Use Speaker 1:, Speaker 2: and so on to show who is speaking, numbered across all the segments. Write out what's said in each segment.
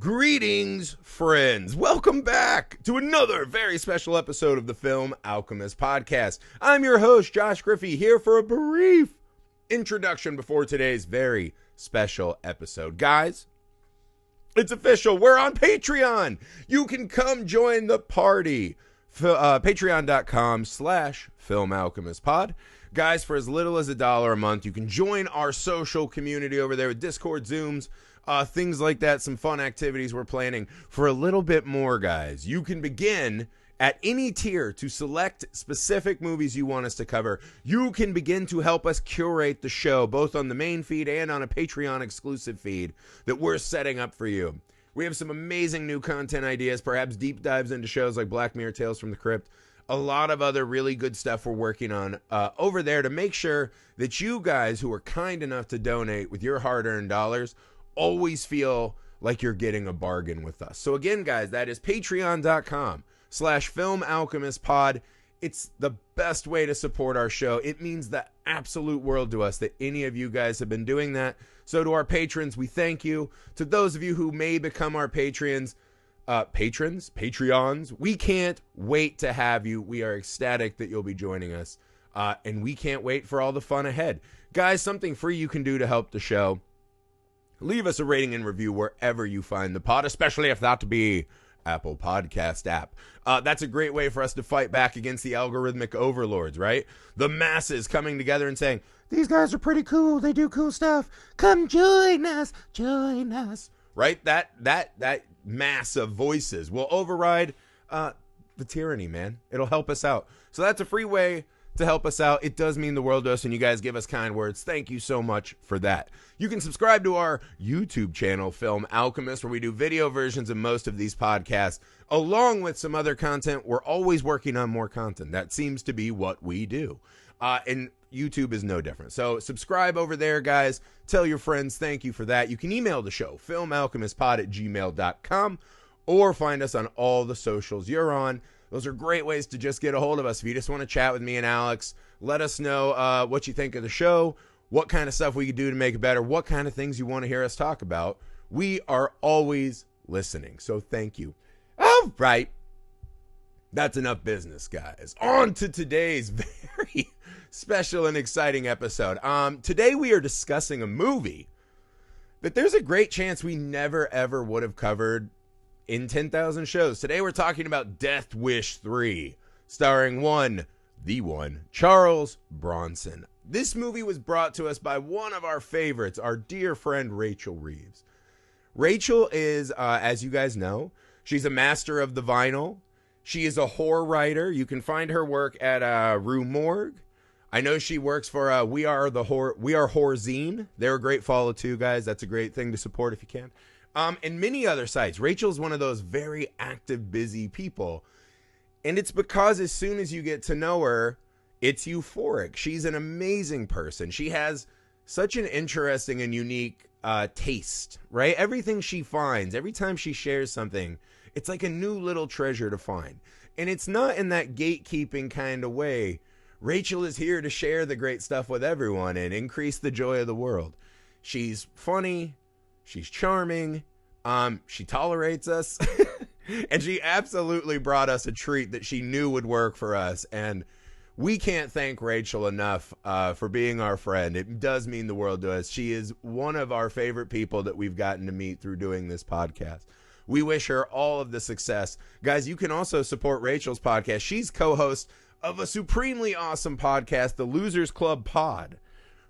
Speaker 1: Greetings, friends. Welcome back to another very special episode of the Film Alchemist podcast. I'm your host, Josh Griffey, here for a brief introduction before today's very special episode. Guys, it's official. We're on Patreon. You can come join the party. Patreon.com/filmalchemistpod. Guys, for as little as $1 a month, you can join our social community over there with Discord, Zooms, things like that, some fun activities we're planning. For a little bit more, guys, you can begin at any tier to select specific movies you want us to cover. You can begin to help us curate the show, both on the main feed and on a Patreon exclusive feed that we're setting up for you. We have some amazing new content ideas, perhaps deep dives into shows like Black Mirror, Tales from the Crypt, a lot of other really good stuff we're working on over there to make sure that you guys who are kind enough to donate with your hard-earned dollars always feel like you're getting a bargain with us. So again, guys, that is patreon.com/filmalchemistpod. It's the best way to support our show. It means the absolute world to us that any of you guys have been doing that. So to our patrons, we thank you. To those of you who may become our Patreons, we can't wait to have you. We are ecstatic that you'll be joining us. And we can't wait for all the fun ahead. Guys, something free you can do to help the show. Leave us a rating and review wherever you find the pod, especially if that be Apple Podcast app. That's a great way for us to fight back against the algorithmic overlords, right? The masses coming together and saying, these guys are pretty cool. They do cool stuff. Come join us. Join us. Right? That mass of voices will override the tyranny, man. It'll help us out. So that's a free way to help us out. It does mean the world to us, and you guys give us kind words. Thank you so much for that. You can subscribe to our YouTube channel, Film Alchemist, where we do video versions of most of these podcasts, along with some other content. We're always working on more content. That seems to be what we do. And YouTube is no different. So subscribe over there, guys. Tell your friends. Thank you for that. You can email the show, filmalchemistpod@gmail.com, or find us on all the socials you're on. Those are great ways to just get a hold of us. If you just want to chat with me and Alex, let us know what you think of the show, what kind of stuff we could do to make it better, what kind of things you want to hear us talk about. We are always listening, so thank you. All right. That's enough business, guys. On to today's very special and exciting episode. Today we are discussing a movie that there's a great chance we never, ever would have covered in 10,000 shows. Today we're talking about Death Wish 3, starring the one, Charles Bronson. This movie was brought to us by one of our favorites, our dear friend Rachel Reeves. Rachel is, as you guys know, she's a master of the vinyl. She is a horror writer. You can find her work at Rue Morgue. I know she works for We Are Horzine. They're a great follow too, guys. That's a great thing to support if you can. And many other sites. Rachel's one of those very active, busy people. And it's because as soon as you get to know her, it's euphoric. She's an amazing person. She has such an interesting and unique taste, right? Everything she finds, every time she shares something, it's like a new little treasure to find. And it's not in that gatekeeping kind of way. Rachel is here to share the great stuff with everyone and increase the joy of the world. She's funny. She's charming. She tolerates us. And she absolutely brought us a treat that she knew would work for us. And we can't thank Rachel enough for being our friend. It does mean the world to us. She is one of our favorite people that we've gotten to meet through doing this podcast. We wish her all of the success. Guys, you can also support Rachel's podcast. She's co-host of a supremely awesome podcast, the Losers Club Pod.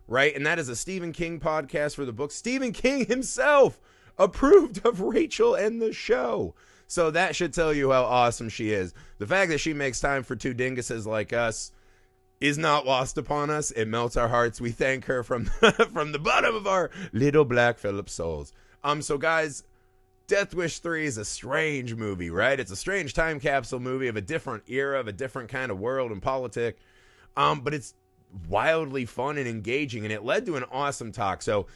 Speaker 1: Right? And that is a Stephen King podcast for the book. Stephen King himself approved of Rachel and the show. So that should tell you how awesome she is. The fact that she makes time for two dinguses like us is not lost upon us. It melts our hearts. We thank her from the bottom of our little black Phillip souls. So guys, Death Wish 3 is a strange movie, right? It's a strange time capsule movie of a different era, of a different kind of world and politic. But it's wildly fun and engaging, and it led to an awesome talk. So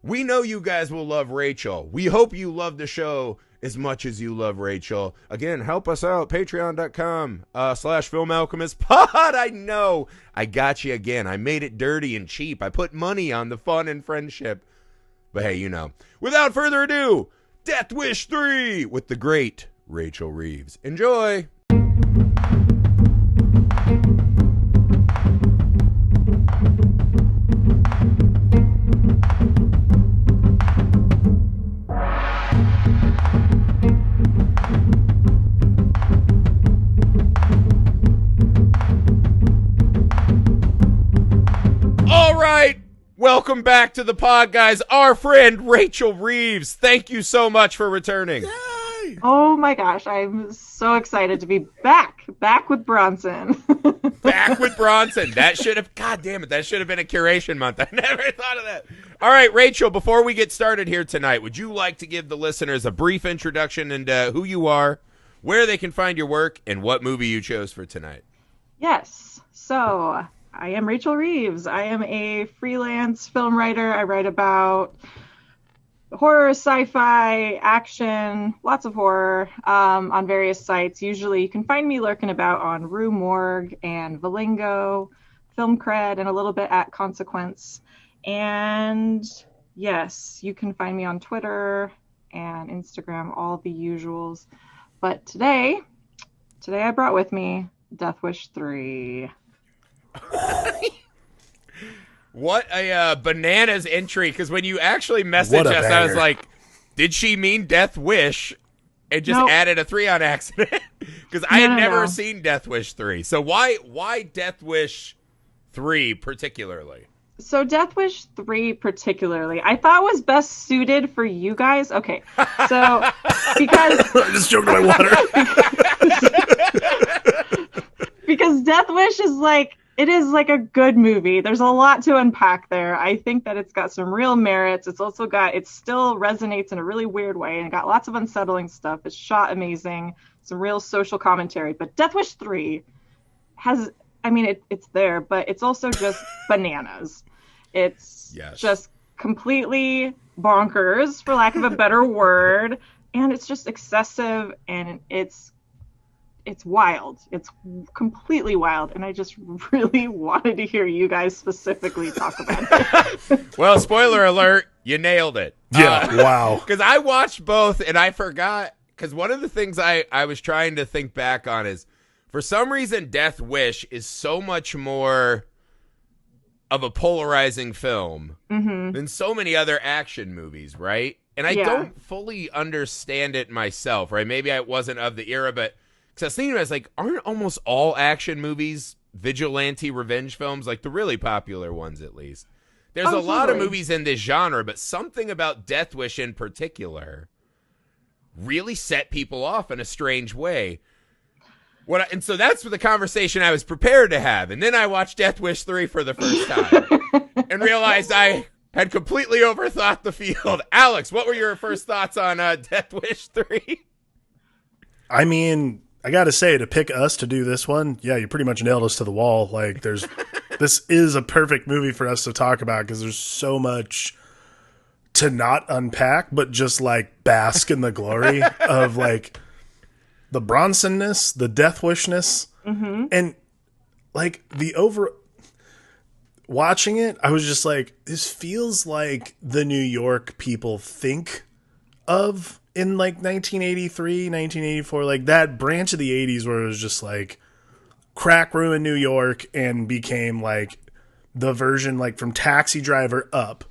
Speaker 1: we know you guys will love Rachel. We hope you love the show as much as you love Rachel. Again, help us out. Patreon.com/filmalchemistpod. I know I got you again. I made it dirty and cheap. I put money on the fun and friendship. But hey, you know. Without further ado, Death Wish 3 with the great Rachel Reeves. Enjoy. All right. Welcome back to the pod, guys. Our friend Rachel Reeves. Thank you so much for returning.
Speaker 2: Yay! Oh my gosh, I'm so excited to be back with Bronson.
Speaker 1: Back with Bronson. That should have, God damn it, that should have been a curation month. I never thought of that. All right, Rachel, before we get started here tonight, would you like to give the listeners a brief introduction into who you are, where they can find your work, and what movie you chose for tonight?
Speaker 2: Yes. So I am Rachel Reeves. I am a freelance film writer. I write about horror, sci-fi, action, lots of horror on various sites. Usually you can find me lurking about on Rue Morgue and Valingo, Film Cred, and a little bit at Consequence. And yes, you can find me on Twitter and Instagram, all the usuals. But today I brought with me Death Wish 3.
Speaker 1: What a bananas entry, because when you actually messaged us, I was like, did she mean Death Wish? And just added a 3 on accident? Because I had never seen Death Wish 3. So why Death Wish 3 particularly?
Speaker 2: So Death Wish 3 particularly, I thought was best suited for you guys. Okay, so because...
Speaker 3: just choking my water.
Speaker 2: Because Death Wish is like... It is like a good movie. There's a lot to unpack there. I think that it's got some real merits. It still resonates in a really weird way, and it got lots of unsettling stuff. It's shot amazing, some real social commentary. But Death Wish 3 has, it's there, but it's also just bananas. It's just completely bonkers, for lack of a better word, and it's just excessive, and it's wild. It's completely wild, and I just really wanted to hear you guys specifically talk about it.
Speaker 1: Well, spoiler alert, you nailed it.
Speaker 3: Yeah, wow.
Speaker 1: Because I watched both, and I forgot, because one of the things I was trying to think back on is, for some reason, Death Wish is so much more of a polarizing film than so many other action movies, right? And I don't fully understand it myself, right? Maybe I wasn't of the era, but because I was thinking, I was like, aren't almost all action movies vigilante revenge films? Like the really popular ones, at least. There's a lot of movies in this genre, but something about Death Wish in particular really set people off in a strange way. And so that's the conversation I was prepared to have. And then I watched Death Wish 3 for the first time and realized I had completely overthought the field. Alex, what were your first thoughts on Death Wish 3?
Speaker 3: I gotta say, to pick us to do this one, you pretty much nailed us to the wall. Like, this is a perfect movie for us to talk about, because there's so much to not unpack, but just like bask in the glory of like the Bronsonness, the Death Wishness, and like watching it, I was just like, this feels like the New York people think of in like 1983, 1984, like that branch of the 80s where it was just like crack ruined New York and became like the version like from Taxi Driver up.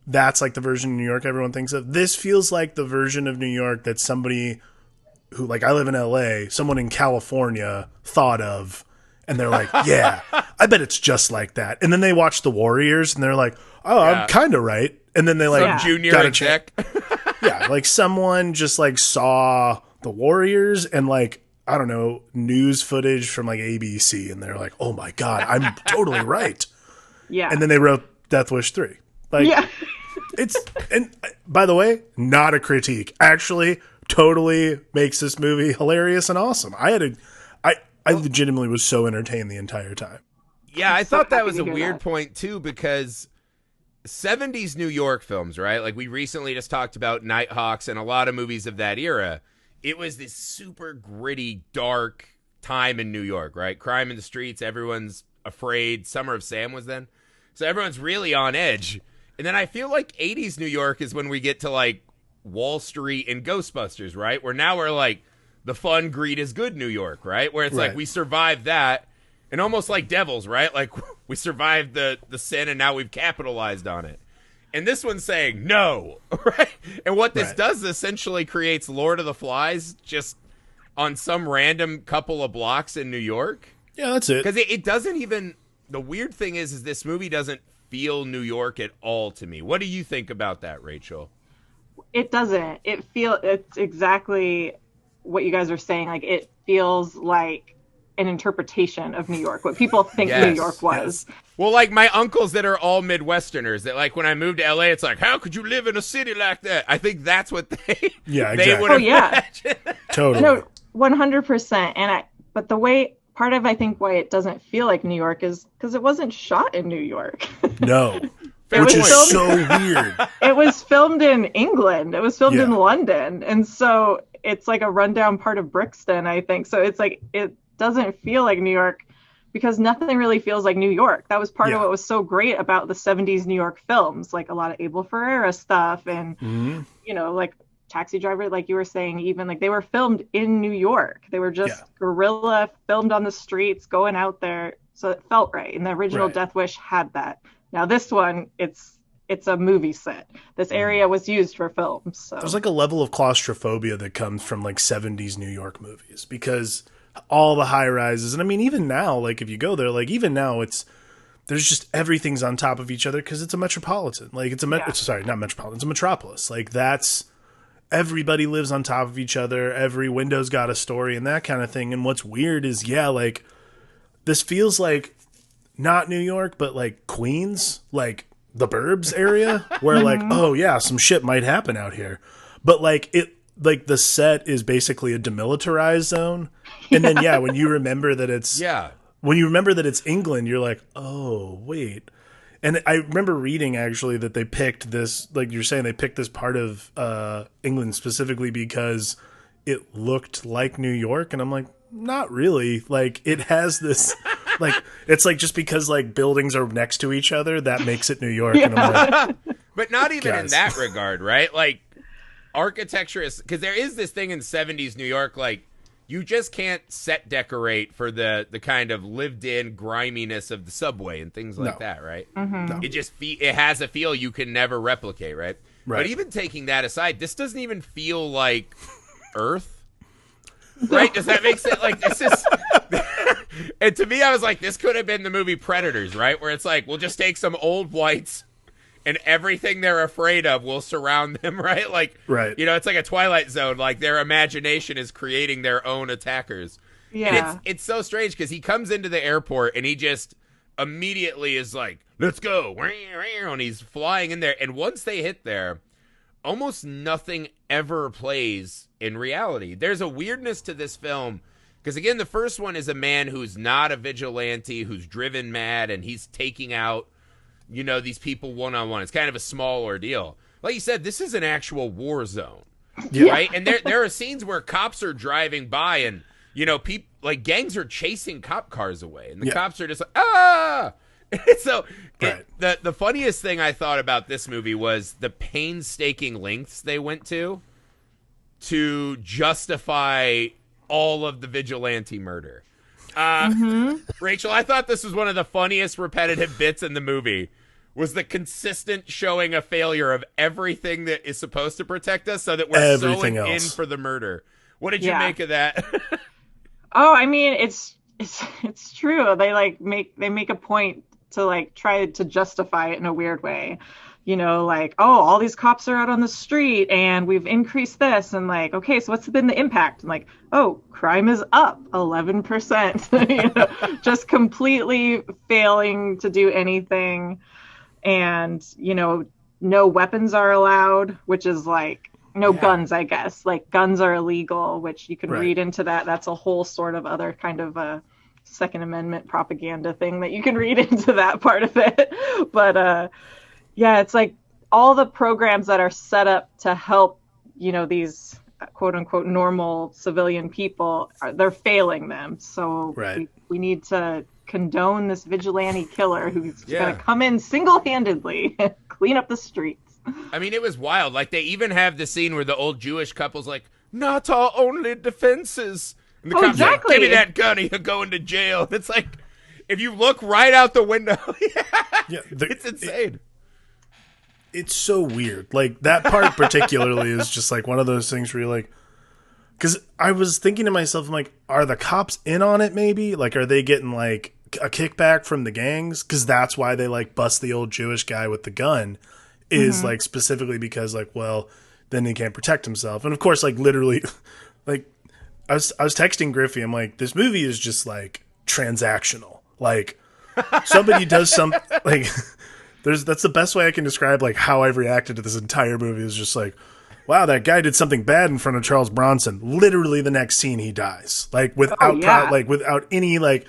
Speaker 3: That's like the version of New York everyone thinks of. This feels like the version of New York that somebody who, like, I live in LA, someone in California thought of, and they're like, yeah, I bet it's just like that. And then they watch The Warriors and they're like, oh, I'm kind of right. And then they like
Speaker 1: junior exec.
Speaker 3: Yeah, like someone just like saw The Warriors and like, I don't know, news footage from like ABC, and they're like, oh my God, I'm totally right.
Speaker 2: Yeah.
Speaker 3: And then they wrote Death Wish 3. Like, it's, and by the way, not a critique. Actually, totally makes this movie hilarious and awesome. I legitimately was so entertained the entire time.
Speaker 1: Yeah, I thought that was a weird point too, because 70s New York films, right? Like we recently just talked about Nighthawks and a lot of movies of that era. It was this super gritty, dark time in New York, right? Crime in the streets, everyone's afraid. Summer of Sam was then. So everyone's really on edge. And then I feel like 80s New York is when we get to like Wall Street and Ghostbusters, right? Where now we're like, the fun, greed is good New York, right? Where it's like we survived that, and almost like devils, right? Like we survived the sin and now we've capitalized on it. And this one's saying no, right? And what this does essentially creates Lord of the Flies just on some random couple of blocks in New York.
Speaker 3: Yeah, that's it.
Speaker 1: Because it doesn't even, the weird thing is this movie doesn't feel New York at all to me. What do you think about that, Rachel?
Speaker 2: It doesn't. It's exactly what you guys are saying. Like, it feels like an interpretation of New York, what people think New York was.
Speaker 1: Yes. Well, like my uncles that are all Midwesterners, that like when I moved to LA, it's like, how could you live in a city like that? I think that's what they would imagine.
Speaker 3: Totally.
Speaker 2: No, 100%. But the way, part of I think why it doesn't feel like New York is because it wasn't shot in New York.
Speaker 3: No. Which is so weird.
Speaker 2: It was filmed in England. It was filmed in London. And so it's like a rundown part of Brixton, I think. So it's like, it doesn't feel like New York because nothing really feels like New York. That was part of what was so great about the 70s New York films, like a lot of Abel Ferrara stuff and, you know, like Taxi Driver, like you were saying, even like they were filmed in New York. They were just guerrilla filmed on the streets, going out there. So it felt right. And the original Death Wish had that. Now this one, it's a movie set. This area was used for films. So
Speaker 3: there's like a level of claustrophobia that comes from like 70s New York movies because all the high rises. And I mean, even now, like if you go there, like even now there's just everything's on top of each other because it's a metropolitan. Like it's sorry, not metropolitan, it's a metropolis. Like that's, everybody lives on top of each other. Every window's got a story and that kind of thing. And what's weird is, like this feels like not New York, but like Queens, like the burbs area where like, oh yeah, some shit might happen out here. But like like the set is basically a demilitarized zone. And then, when you remember that it's England, you're like, oh, wait. And I remember reading actually that they picked this, like you're saying, they picked this part of England specifically because it looked like New York. And I'm like, not really. Like it has this, like, it's like just because like buildings are next to each other, that makes it New York. And I'm like,
Speaker 1: but not even in that regard, right? Like architecture is, because there is this thing in 70s New York, like, you just can't set decorate for the kind of lived-in griminess of the subway and things like that, right?
Speaker 2: No.
Speaker 1: It has a feel you can never replicate, right? But even taking that aside, this doesn't even feel like Earth, right? Does that make sense? Like this is, and to me, I was like, this could have been the movie Predators, right? Where it's like, we'll just take some old whites and everything they're afraid of will surround them, right? Like, you know, it's like a Twilight Zone. Like, their imagination is creating their own attackers. Yeah. And it's so strange because he comes into the airport and he just immediately is like, let's go. And he's flying in there. And once they hit there, almost nothing ever plays in reality. There's a weirdness to this film because, again, the first one is a man who's not a vigilante, who's driven mad, and he's taking out, you know, these people one-on-one. It's kind of a small ordeal. Like you said, this is an actual war zone, right? And there are scenes where cops are driving by and, you know, people like gangs are chasing cop cars away. And the cops are just like, ah! So the funniest thing I thought about this movie was the painstaking lengths they went to justify all of the vigilante murder. Rachel, I thought this was one of the funniest repetitive bits in the movie, was the consistent showing a failure of everything that is supposed to protect us so that we're so in for the murder. What did you make of that?
Speaker 2: Oh, I mean, it's true. They make a point to like try to justify it in a weird way. You know, like, oh, all these cops are out on the street and we've increased this. And like, okay, so what's been the impact? And like, oh, crime is up 11%. You know, just completely failing to do anything. And, you know, no weapons are allowed, which is like, no guns, I guess. Like, guns are illegal, which you can read into that. That's a whole sort of other kind of a Second Amendment propaganda thing that you can read into that part of it. But, yeah, it's like all the programs that are set up to help, you know, these quote unquote normal civilian people, they're failing them. So we need to condone this vigilante killer who's going to come in single-handedly and clean up the streets.
Speaker 1: I mean, it was wild. Like, they even have the scene where the old Jewish couple's like, not our only defenses. And the cops
Speaker 2: exactly.
Speaker 1: like, give me that gun or you're going to jail. And it's like, if you look right out the window, it's insane.
Speaker 3: It's so weird. Like, that part particularly is just like one of those things where you're like, because I was thinking to myself, I'm like, are the cops in on it maybe? Like, are they getting like a kickback from the gangs? Because that's why they like bust the old Jewish guy with the gun, is like specifically because like, well, then he can't protect himself. And of course, like literally, like I was texting Griffey, I'm like, this movie is just like transactional. Like somebody does some like that's the best way I can describe like how I've reacted to this entire movie, is just like, wow, that guy did something bad in front of Charles Bronson. Literally the next scene he dies. Like without any like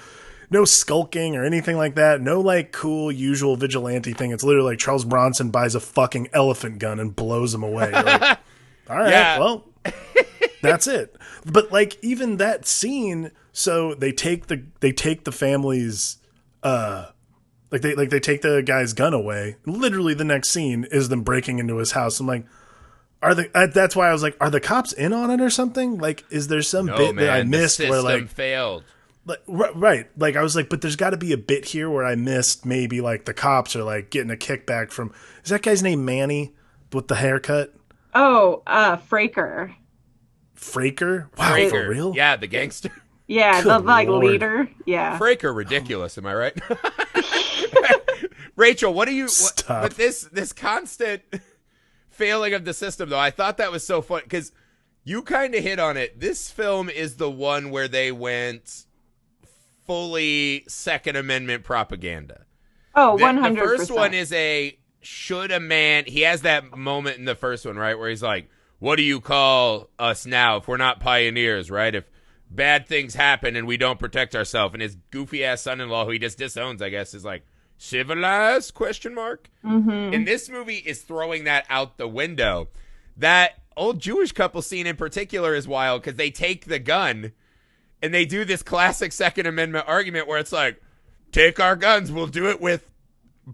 Speaker 3: no skulking or anything like that. No like cool usual vigilante thing. It's literally like Charles Bronson buys a fucking elephant gun and blows him away. You're like, all right, well, that's it. But like even that scene, so they take the family's they take the guy's gun away. Literally the next scene is them breaking into his house. I'm like, that's why I was like, are the cops in on it or something? Like, is there some bit that I missed where like
Speaker 1: failed?
Speaker 3: Like, right. Like, I was like, but there's got to be a bit here where I missed maybe like the cops are like getting a kickback from, is that guy's name Manny with the haircut?
Speaker 2: Oh, Fraker.
Speaker 3: Fraker? Wow,
Speaker 1: Fraker.
Speaker 3: for real?
Speaker 1: Yeah, the gangster.
Speaker 2: Yeah,
Speaker 3: Good
Speaker 2: the like
Speaker 3: Lord.
Speaker 2: leader. Yeah.
Speaker 1: Fraker, ridiculous. Am I right? Rachel, what do you with this constant failing of the system though? I thought that was so fun because you kind of hit on it. This film is the one where they went fully Second Amendment propaganda.
Speaker 2: Oh, 100%.
Speaker 1: The first one is should a man, he has that moment in the first one, right, where he's like, what do you call us now if we're not pioneers, right? If bad things happen and we don't protect ourselves, and his goofy-ass son-in-law, who he just disowns, I guess, is like, civilized, question mark?
Speaker 2: Mm-hmm.
Speaker 1: And this movie is throwing that out the window. That old Jewish couple scene in particular is wild because they take the gun and they do this classic Second Amendment argument where it's like, take our guns, we'll do it with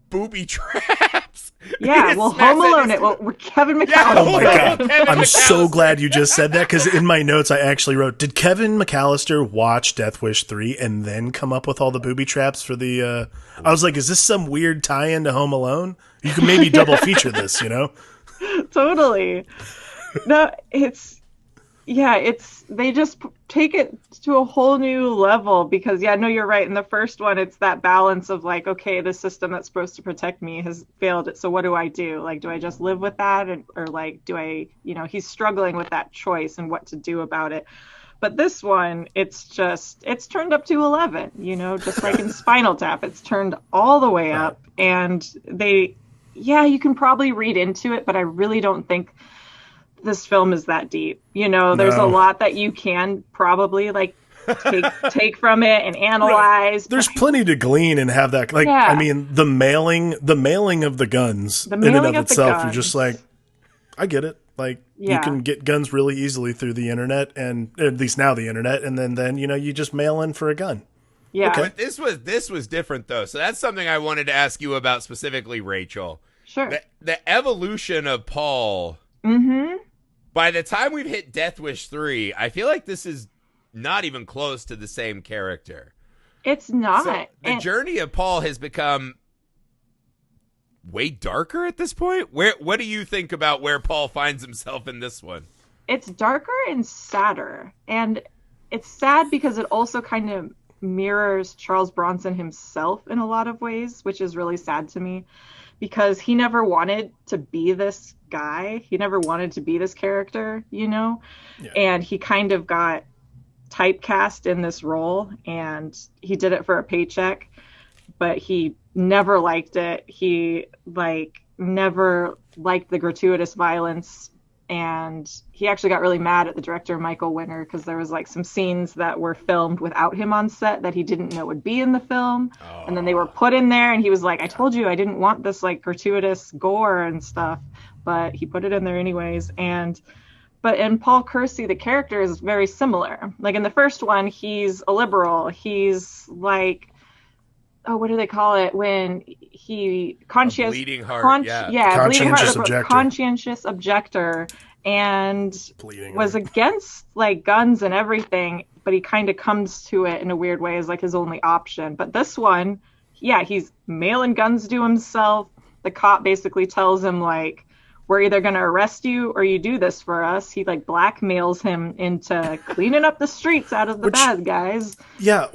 Speaker 1: booby traps.
Speaker 2: Yeah, well, Home Alone it. Well, we're Kevin McAllister.
Speaker 3: Oh my God. I'm so glad you just said that, because in my notes I actually wrote, did Kevin McAllister watch Death Wish 3 and then come up with all the booby traps for the... I was like, is this some weird tie-in to Home Alone? You could maybe double feature this, you know?
Speaker 2: Totally. No, they just take it to a whole new level because, yeah, no, you're right. In the first one, it's that balance of like, okay, the system that's supposed to protect me has failed it. So what do I do? Like, do I just live with that? Or like, do I, he's struggling with that choice and what to do about it. But this one, it's turned up to 11, just like in Spinal Tap, it's turned all the way up. And you can probably read into it, but I really don't think this film is that deep. There's a lot that you can probably like take from it and analyze.
Speaker 3: Right. There's plenty to glean and have that. Like, yeah. I mean, the mailing of the guns in and of itself, you're just like, I get it. Like, you can get guns really easily through the internet, and at least now the internet, and then you just mail in for a gun.
Speaker 2: Yeah.
Speaker 1: Okay. But this was different though. So that's something I wanted to ask you about specifically, Rachel.
Speaker 2: Sure.
Speaker 1: The evolution of Paul.
Speaker 2: Mm-hmm.
Speaker 1: By the time we've hit Death Wish 3, I feel like this is not even close to the same character.
Speaker 2: It's not.
Speaker 1: So the journey of Paul has become way darker at this point. What do you think about where Paul finds himself in this one?
Speaker 2: It's darker and sadder. And it's sad because it also kind of mirrors Charles Bronson himself in a lot of ways, which is really sad to me. Because he never wanted to be this guy. He never wanted to be this character, Yeah. And he kind of got typecast in this role, and he did it for a paycheck, but he never liked it. He never liked the gratuitous violence, and he actually got really mad at the director, Michael Winner, because there was some scenes that were filmed without him on set that he didn't know would be in the film. Oh. And then they were put in there, and he was like, I told you I didn't want this gratuitous gore and stuff, but he put it in there anyways. But in Paul Kersey, the character is very similar. Like in the first one, he's a liberal. He's what do they call it when he
Speaker 1: bleeding heart,
Speaker 2: bleeding heart,
Speaker 3: Conscientious objector.
Speaker 2: conscientious objector, and
Speaker 3: Bleeding
Speaker 2: was
Speaker 3: heart.
Speaker 2: against like guns and everything, but he kind of comes to it in a weird way as like his only option. But this one, yeah, he's mailing guns to himself. The cop basically tells him like, we're either going to arrest you or you do this for us. He like blackmails him into cleaning up the streets out of the bad guys.
Speaker 3: Yeah,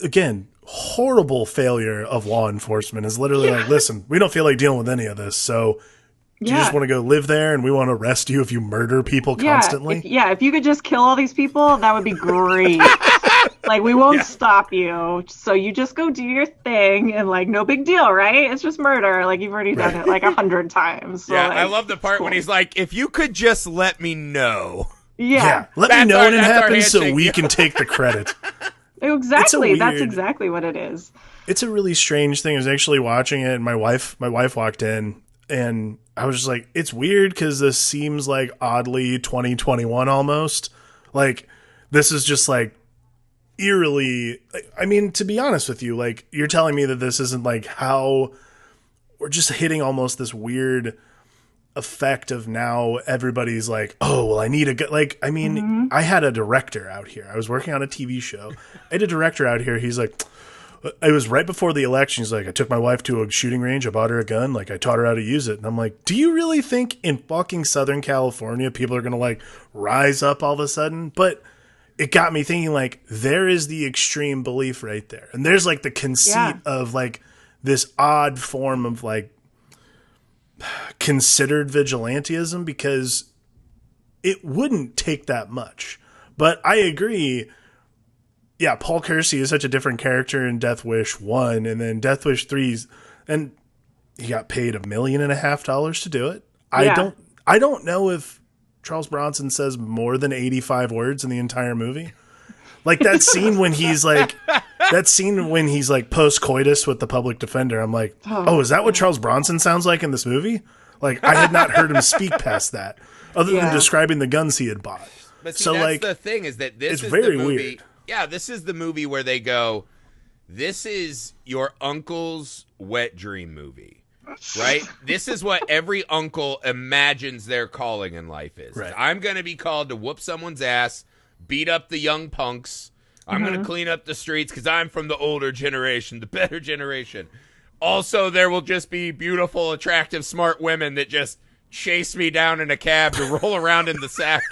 Speaker 3: again, horrible failure of law enforcement is literally like, listen, we don't feel like dealing with any of this, so do you just want to go live there and we want to arrest you if you murder people constantly?
Speaker 2: If you could just kill all these people, that would be great. Like, we won't stop you, so you just go do your thing, and like, no big deal, right? It's just murder. Like, you've already done it like 100 times. So,
Speaker 1: yeah,
Speaker 2: like,
Speaker 1: I love the part when he's like, if you could just let me know.
Speaker 2: Yeah.
Speaker 3: Let me know when it happens so we can take the credit.
Speaker 2: Exactly. That's exactly what it is.
Speaker 3: It's a really strange thing. I was actually watching it, and my wife walked in, and I was just like, it's weird because this seems like oddly 2021 almost. Like, this is just like eerily, I mean, to be honest with you, like, you're telling me that this isn't like how we're just hitting almost this weird effect of now everybody's like, oh, well, I need a like, I mean, I had a director out here. I was working on a TV show. I had a director out here. He's like, it was right before the election. He's like, I took my wife to a shooting range. I bought her a gun. Like, I taught her how to use it. And I'm like, do you really think in fucking Southern California people are going to like rise up all of a sudden? But it got me thinking, like, there is the extreme belief right there. And there's like the conceit of like this odd form of like considered vigilantism, because it wouldn't take that much. But I agree. Yeah, Paul Kersey is such a different character in Death Wish 1, and then Death Wish 3's, and he got paid $1.5 million to do it.
Speaker 2: Yeah.
Speaker 3: I don't know if Charles Bronson says more than 85 words in the entire movie. Like that scene when he's like post-coitus with the public defender. I'm like, oh, is that what Charles Bronson sounds like in this movie? Like, I had not heard him speak past that, other than describing the guns he had bought.
Speaker 1: But see,
Speaker 3: so
Speaker 1: that's
Speaker 3: like,
Speaker 1: the thing, is that this
Speaker 3: it's
Speaker 1: is
Speaker 3: very
Speaker 1: the movie.
Speaker 3: weird.
Speaker 1: Yeah, this is the movie where they go, this is your uncle's wet dream movie, right? This is what every uncle imagines their calling in life is.
Speaker 3: Right.
Speaker 1: I'm going to be called to whoop someone's ass, beat up the young punks. I'm going to clean up the streets because I'm from the older generation, the better generation. Also, there will just be beautiful, attractive, smart women that just chase me down in a cab to roll around in the sack.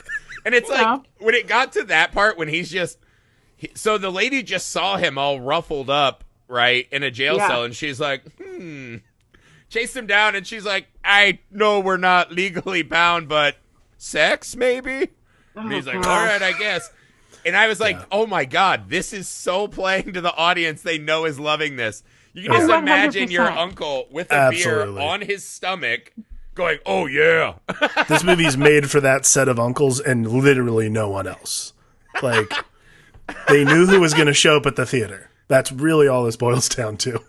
Speaker 1: And it's like, when it got to that part, when he's just... So the lady just saw him all ruffled up, right, in a jail cell, and she's like, chased him down, and she's like, I know we're not legally bound, but sex, maybe? And he's like, all right, I guess. And I was like, oh my God, this is so playing to the audience they know is loving this. You can just imagine your uncle with a beer on his stomach going, oh yeah.
Speaker 3: This movie's made for that set of uncles and literally no one else. Like... They knew who was going to show up at the theater. That's really all this boils down to.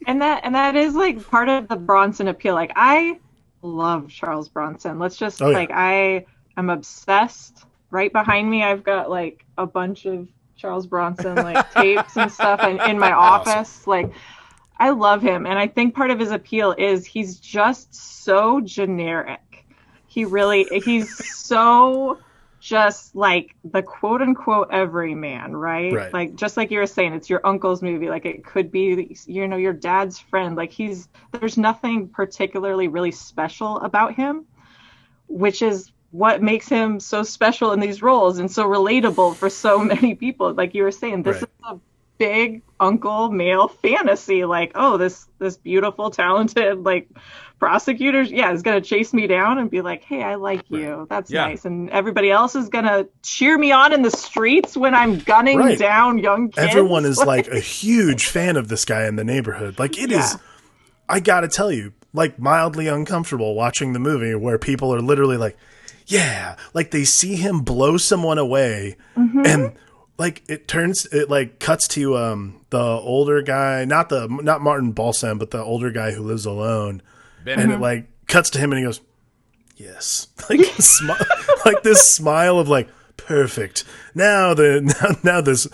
Speaker 2: And that is like part of the Bronson appeal. Like, I love Charles Bronson. Let's just I am obsessed. Right behind me, I've got like a bunch of Charles Bronson like tapes and stuff in my office. Awesome. Like, I love him, and I think part of his appeal is he's just so generic. He's so just like the quote unquote everyman, right? Like, just like you were saying, it's your uncle's movie. Like, it could be, your dad's friend. Like, there's nothing particularly really special about him, which is what makes him so special in these roles and so relatable for so many people. Like you were saying, this is a big uncle male fantasy. Like, oh, this beautiful, talented, like, prosecutor is gonna chase me down and be like, hey, I like you, that's nice, and everybody else is gonna cheer me on in the streets when I'm gunning down young kids.
Speaker 3: Everyone is like a huge fan of this guy in the neighborhood. Like, it is, I gotta tell you, like, mildly uncomfortable watching the movie where people are literally like, like they see him blow someone away, and like it cuts to the older guy, not Martin Balsam, but the older guy who lives alone. And it like cuts to him and he goes, yes. Like, like this smile of like, perfect. Now this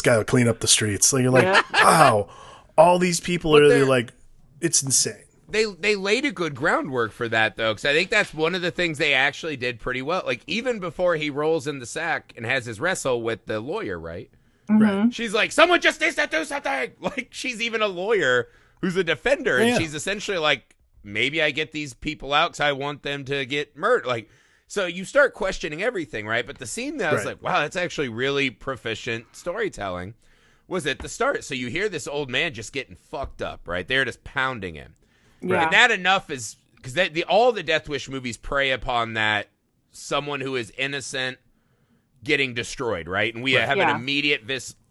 Speaker 3: guy will clean up the streets. So you're like, wow, all these people are really like, it's insane.
Speaker 1: They laid a good groundwork for that, though, because I think that's one of the things they actually did pretty well. Like, even before he rolls in the sack and has his wrestle with the lawyer, right?
Speaker 3: Right.
Speaker 1: She's like, someone just needs to do something. Like, she's even a lawyer who's a defender, and she's essentially like, maybe I get these people out because I want them to get murdered. Like, so you start questioning everything, right? But the scene that I was like, wow, that's actually really proficient storytelling, was at the start. So you hear this old man just getting fucked up, right? They're just pounding him.
Speaker 2: Yeah.
Speaker 1: And that enough is because all the Death Wish movies prey upon that someone who is innocent getting destroyed, right? And we have an immediate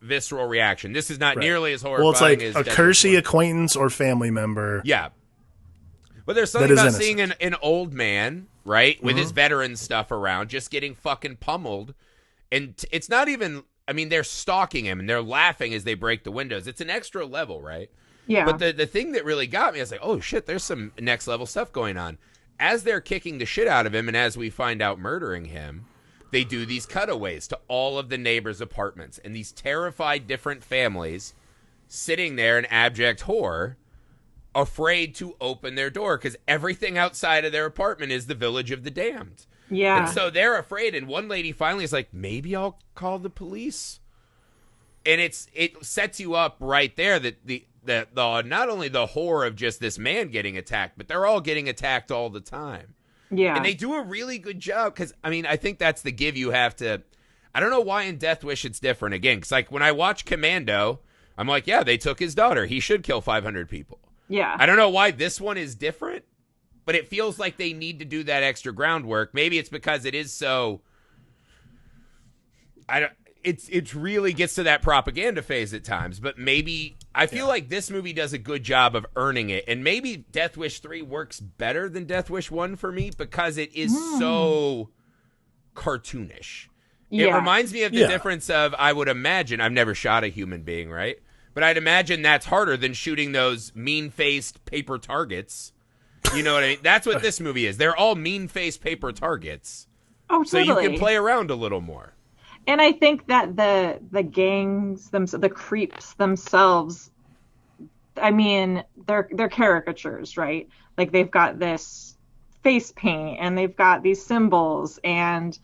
Speaker 1: visceral reaction. This is not nearly as horrifying.
Speaker 3: Well, it's like
Speaker 1: as
Speaker 3: a cursey acquaintance or family member.
Speaker 1: Yeah, but there's something about seeing an old man, right, with his veteran stuff around, just getting fucking pummeled, and it's not even. I mean, they're stalking him and they're laughing as they break the windows. It's an extra level, right?
Speaker 2: Yeah.
Speaker 1: But the thing that really got me, I was like, oh, shit, there's some next level stuff going on. As they're kicking the shit out of him and as we find out murdering him, they do these cutaways to all of the neighbors' apartments. And these terrified different families sitting there in abject horror, afraid to open their door because everything outside of their apartment is the village of the damned.
Speaker 2: Yeah.
Speaker 1: And so they're afraid. And one lady finally is like, maybe I'll call the police. And it sets you up right there that the not only the horror of just this man getting attacked, but they're all getting attacked all the time.
Speaker 2: Yeah.
Speaker 1: And they do a really good job because, I mean, I think that's the give you have to. I don't know why in Death Wish it's different again. Because, like, when I watch Commando, I'm like, yeah, they took his daughter. He should kill 500 people.
Speaker 2: Yeah.
Speaker 1: I don't know why this one is different, but it feels like they need to do that extra groundwork. Maybe it's because it is so. It really gets to that propaganda phase at times, but maybe I feel like this movie does a good job of earning it, and maybe Death Wish 3 works better than Death Wish 1 for me because it is so cartoonish. It reminds me of the difference of, I would imagine, I've never shot a human being, right? But I'd imagine that's harder than shooting those mean-faced paper targets. You know what I mean? That's what this movie is. They're all mean-faced paper targets.
Speaker 2: Oh, totally.
Speaker 1: So you can play around a little more.
Speaker 2: And I think that the gangs, the creeps themselves, I mean, they're caricatures, right? Like, they've got this face paint and they've got these symbols and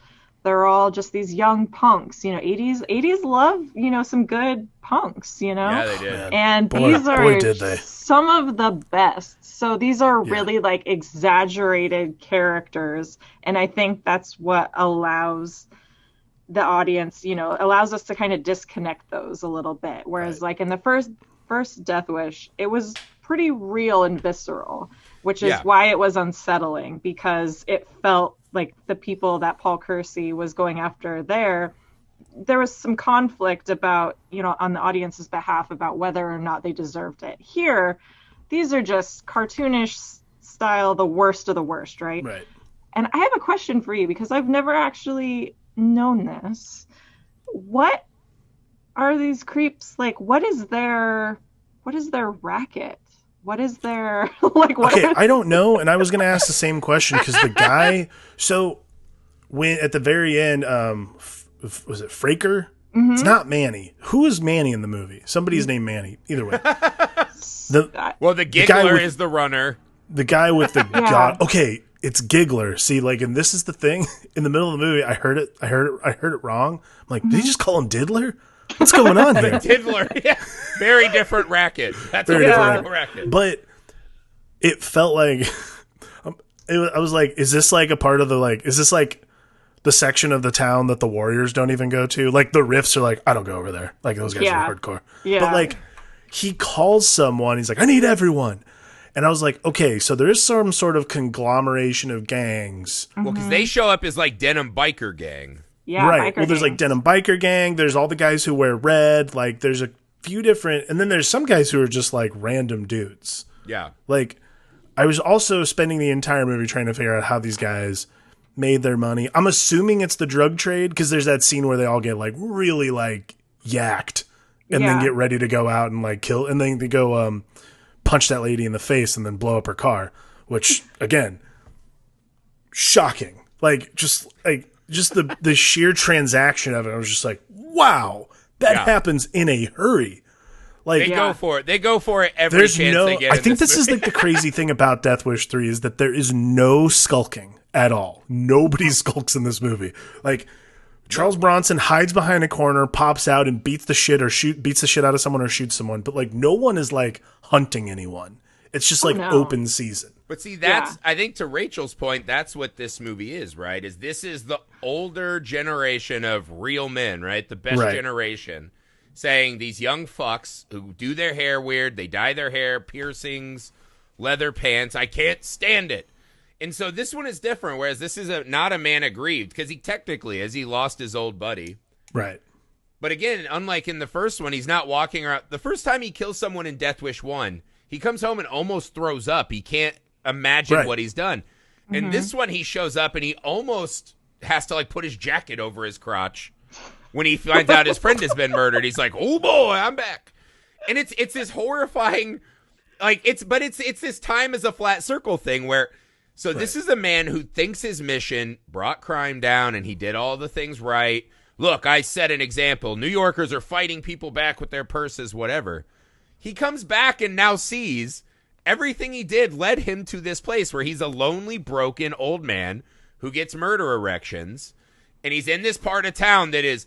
Speaker 2: they're all just these young punks. You know, 80s love, you know, some good punks, you know?
Speaker 1: Yeah, they did.
Speaker 2: And these are some of the best. So these are really like exaggerated characters. And I think that's what allows the audience, you know, allows us to kind of disconnect those a little bit. Whereas like in the first Death Wish, it was pretty real and visceral, which is why it was unsettling, because it felt like the people that Paul Kersey was going after there was some conflict about, you know, on the audience's behalf about whether or not they deserved it. Here, these are just cartoonish style, the worst of the worst, right?
Speaker 3: Right.
Speaker 2: And I have a question for you, because I've never actually known this. What are these creeps like? What is their racket? What is their like? What
Speaker 3: okay, I don't know, and I was going to ask the same question because the guy. So when at the very end, was it Fraker? Mm-hmm. It's not Manny. Who is Manny in the movie? Somebody's named Manny. Either way,
Speaker 1: the Giggler is the runner.
Speaker 3: The guy with the god. Okay. It's Giggler. See, like, and this is the thing. In the middle of the movie, I heard it wrong. I'm like, did he just call him Diddler? What's going on here?
Speaker 1: Diddler, yeah. Very different racket. That's very different racket.
Speaker 3: But it felt like, I was like, is this like a part of the, like, is this like the section of the town that the Warriors don't even go to? Like, the Riffs are like, I don't go over there. Like, those guys are hardcore. Yeah. But, like, he calls someone. He's like, I need everyone. And I was like, okay, so there is some sort of conglomeration of gangs.
Speaker 1: Well, because they show up as like denim biker gang.
Speaker 2: Yeah,
Speaker 3: right. Well, there's like denim biker gang. There's all the guys who wear red. Like, there's a few different, and then there's some guys who are just like random dudes.
Speaker 1: Yeah.
Speaker 3: Like, I was also spending the entire movie trying to figure out how these guys made their money. I'm assuming it's the drug trade, because there's that scene where they all get like really like yacked and then get ready to go out and like kill, and then they go punch that lady in the face and then blow up her car, which again, shocking. Like, just like, just the sheer transaction of it. I was just like, wow, that happens in a hurry. Like,
Speaker 1: they go for it. They go for it every chance they get.
Speaker 3: I think this is like the crazy thing about Death Wish 3 is that there is no skulking at all. Nobody skulks in this movie. Like, Charles Bronson hides behind a corner, pops out, and beats the shit out of someone or shoots someone. But like, no one is like hunting anyone. It's just open season.
Speaker 1: But see, that's I think to Rachel's point, that's what this movie is, right? This is the older generation of real men, right? The best generation, saying these young fucks who do their hair weird, they dye their hair, piercings, leather pants. I can't stand it. And so this one is different, whereas this is not a man aggrieved, because he lost his old buddy.
Speaker 3: Right.
Speaker 1: But again, unlike in the first one, he's not walking around. The first time he kills someone in Death Wish 1, he comes home and almost throws up. He can't imagine what he's done. And this one, he shows up and he almost has to like put his jacket over his crotch when he finds out his friend has been murdered. He's like, oh boy, I'm back. And it's this horrifying, like, it's this time as a flat circle thing where, so this is a man who thinks his mission brought crime down and he did all the things right. Look, I set an example. New Yorkers are fighting people back with their purses, whatever. He comes back and now sees everything he did led him to this place where he's a lonely, broken old man who gets murder erections. And he's in this part of town that is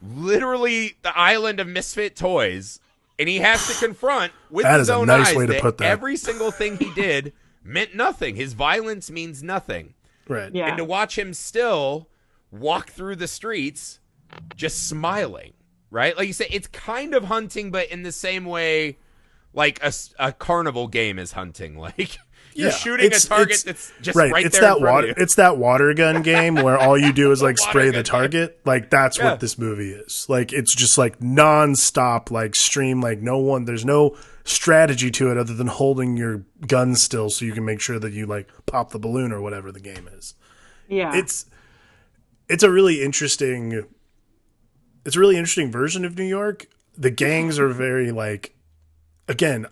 Speaker 1: literally the island of misfit toys. And he has to confront with his own eyes that every single thing he did meant nothing. His violence means nothing.
Speaker 3: Right.
Speaker 2: Yeah.
Speaker 1: And to watch him still walk through the streets just smiling, right? Like you say, it's kind of hunting, but in the same way like a carnival game is hunting. Like you're shooting a target that's just right there in front of you.
Speaker 3: It's that water gun game where all you do is like spray the target. Like that's what this movie is. Like it's just like nonstop, like stream, like there's no strategy to it other than holding your gun still so you can make sure that you like pop the balloon or whatever the game is.
Speaker 2: Yeah.
Speaker 3: It's a really interesting version of New York. The gangs are very like, again,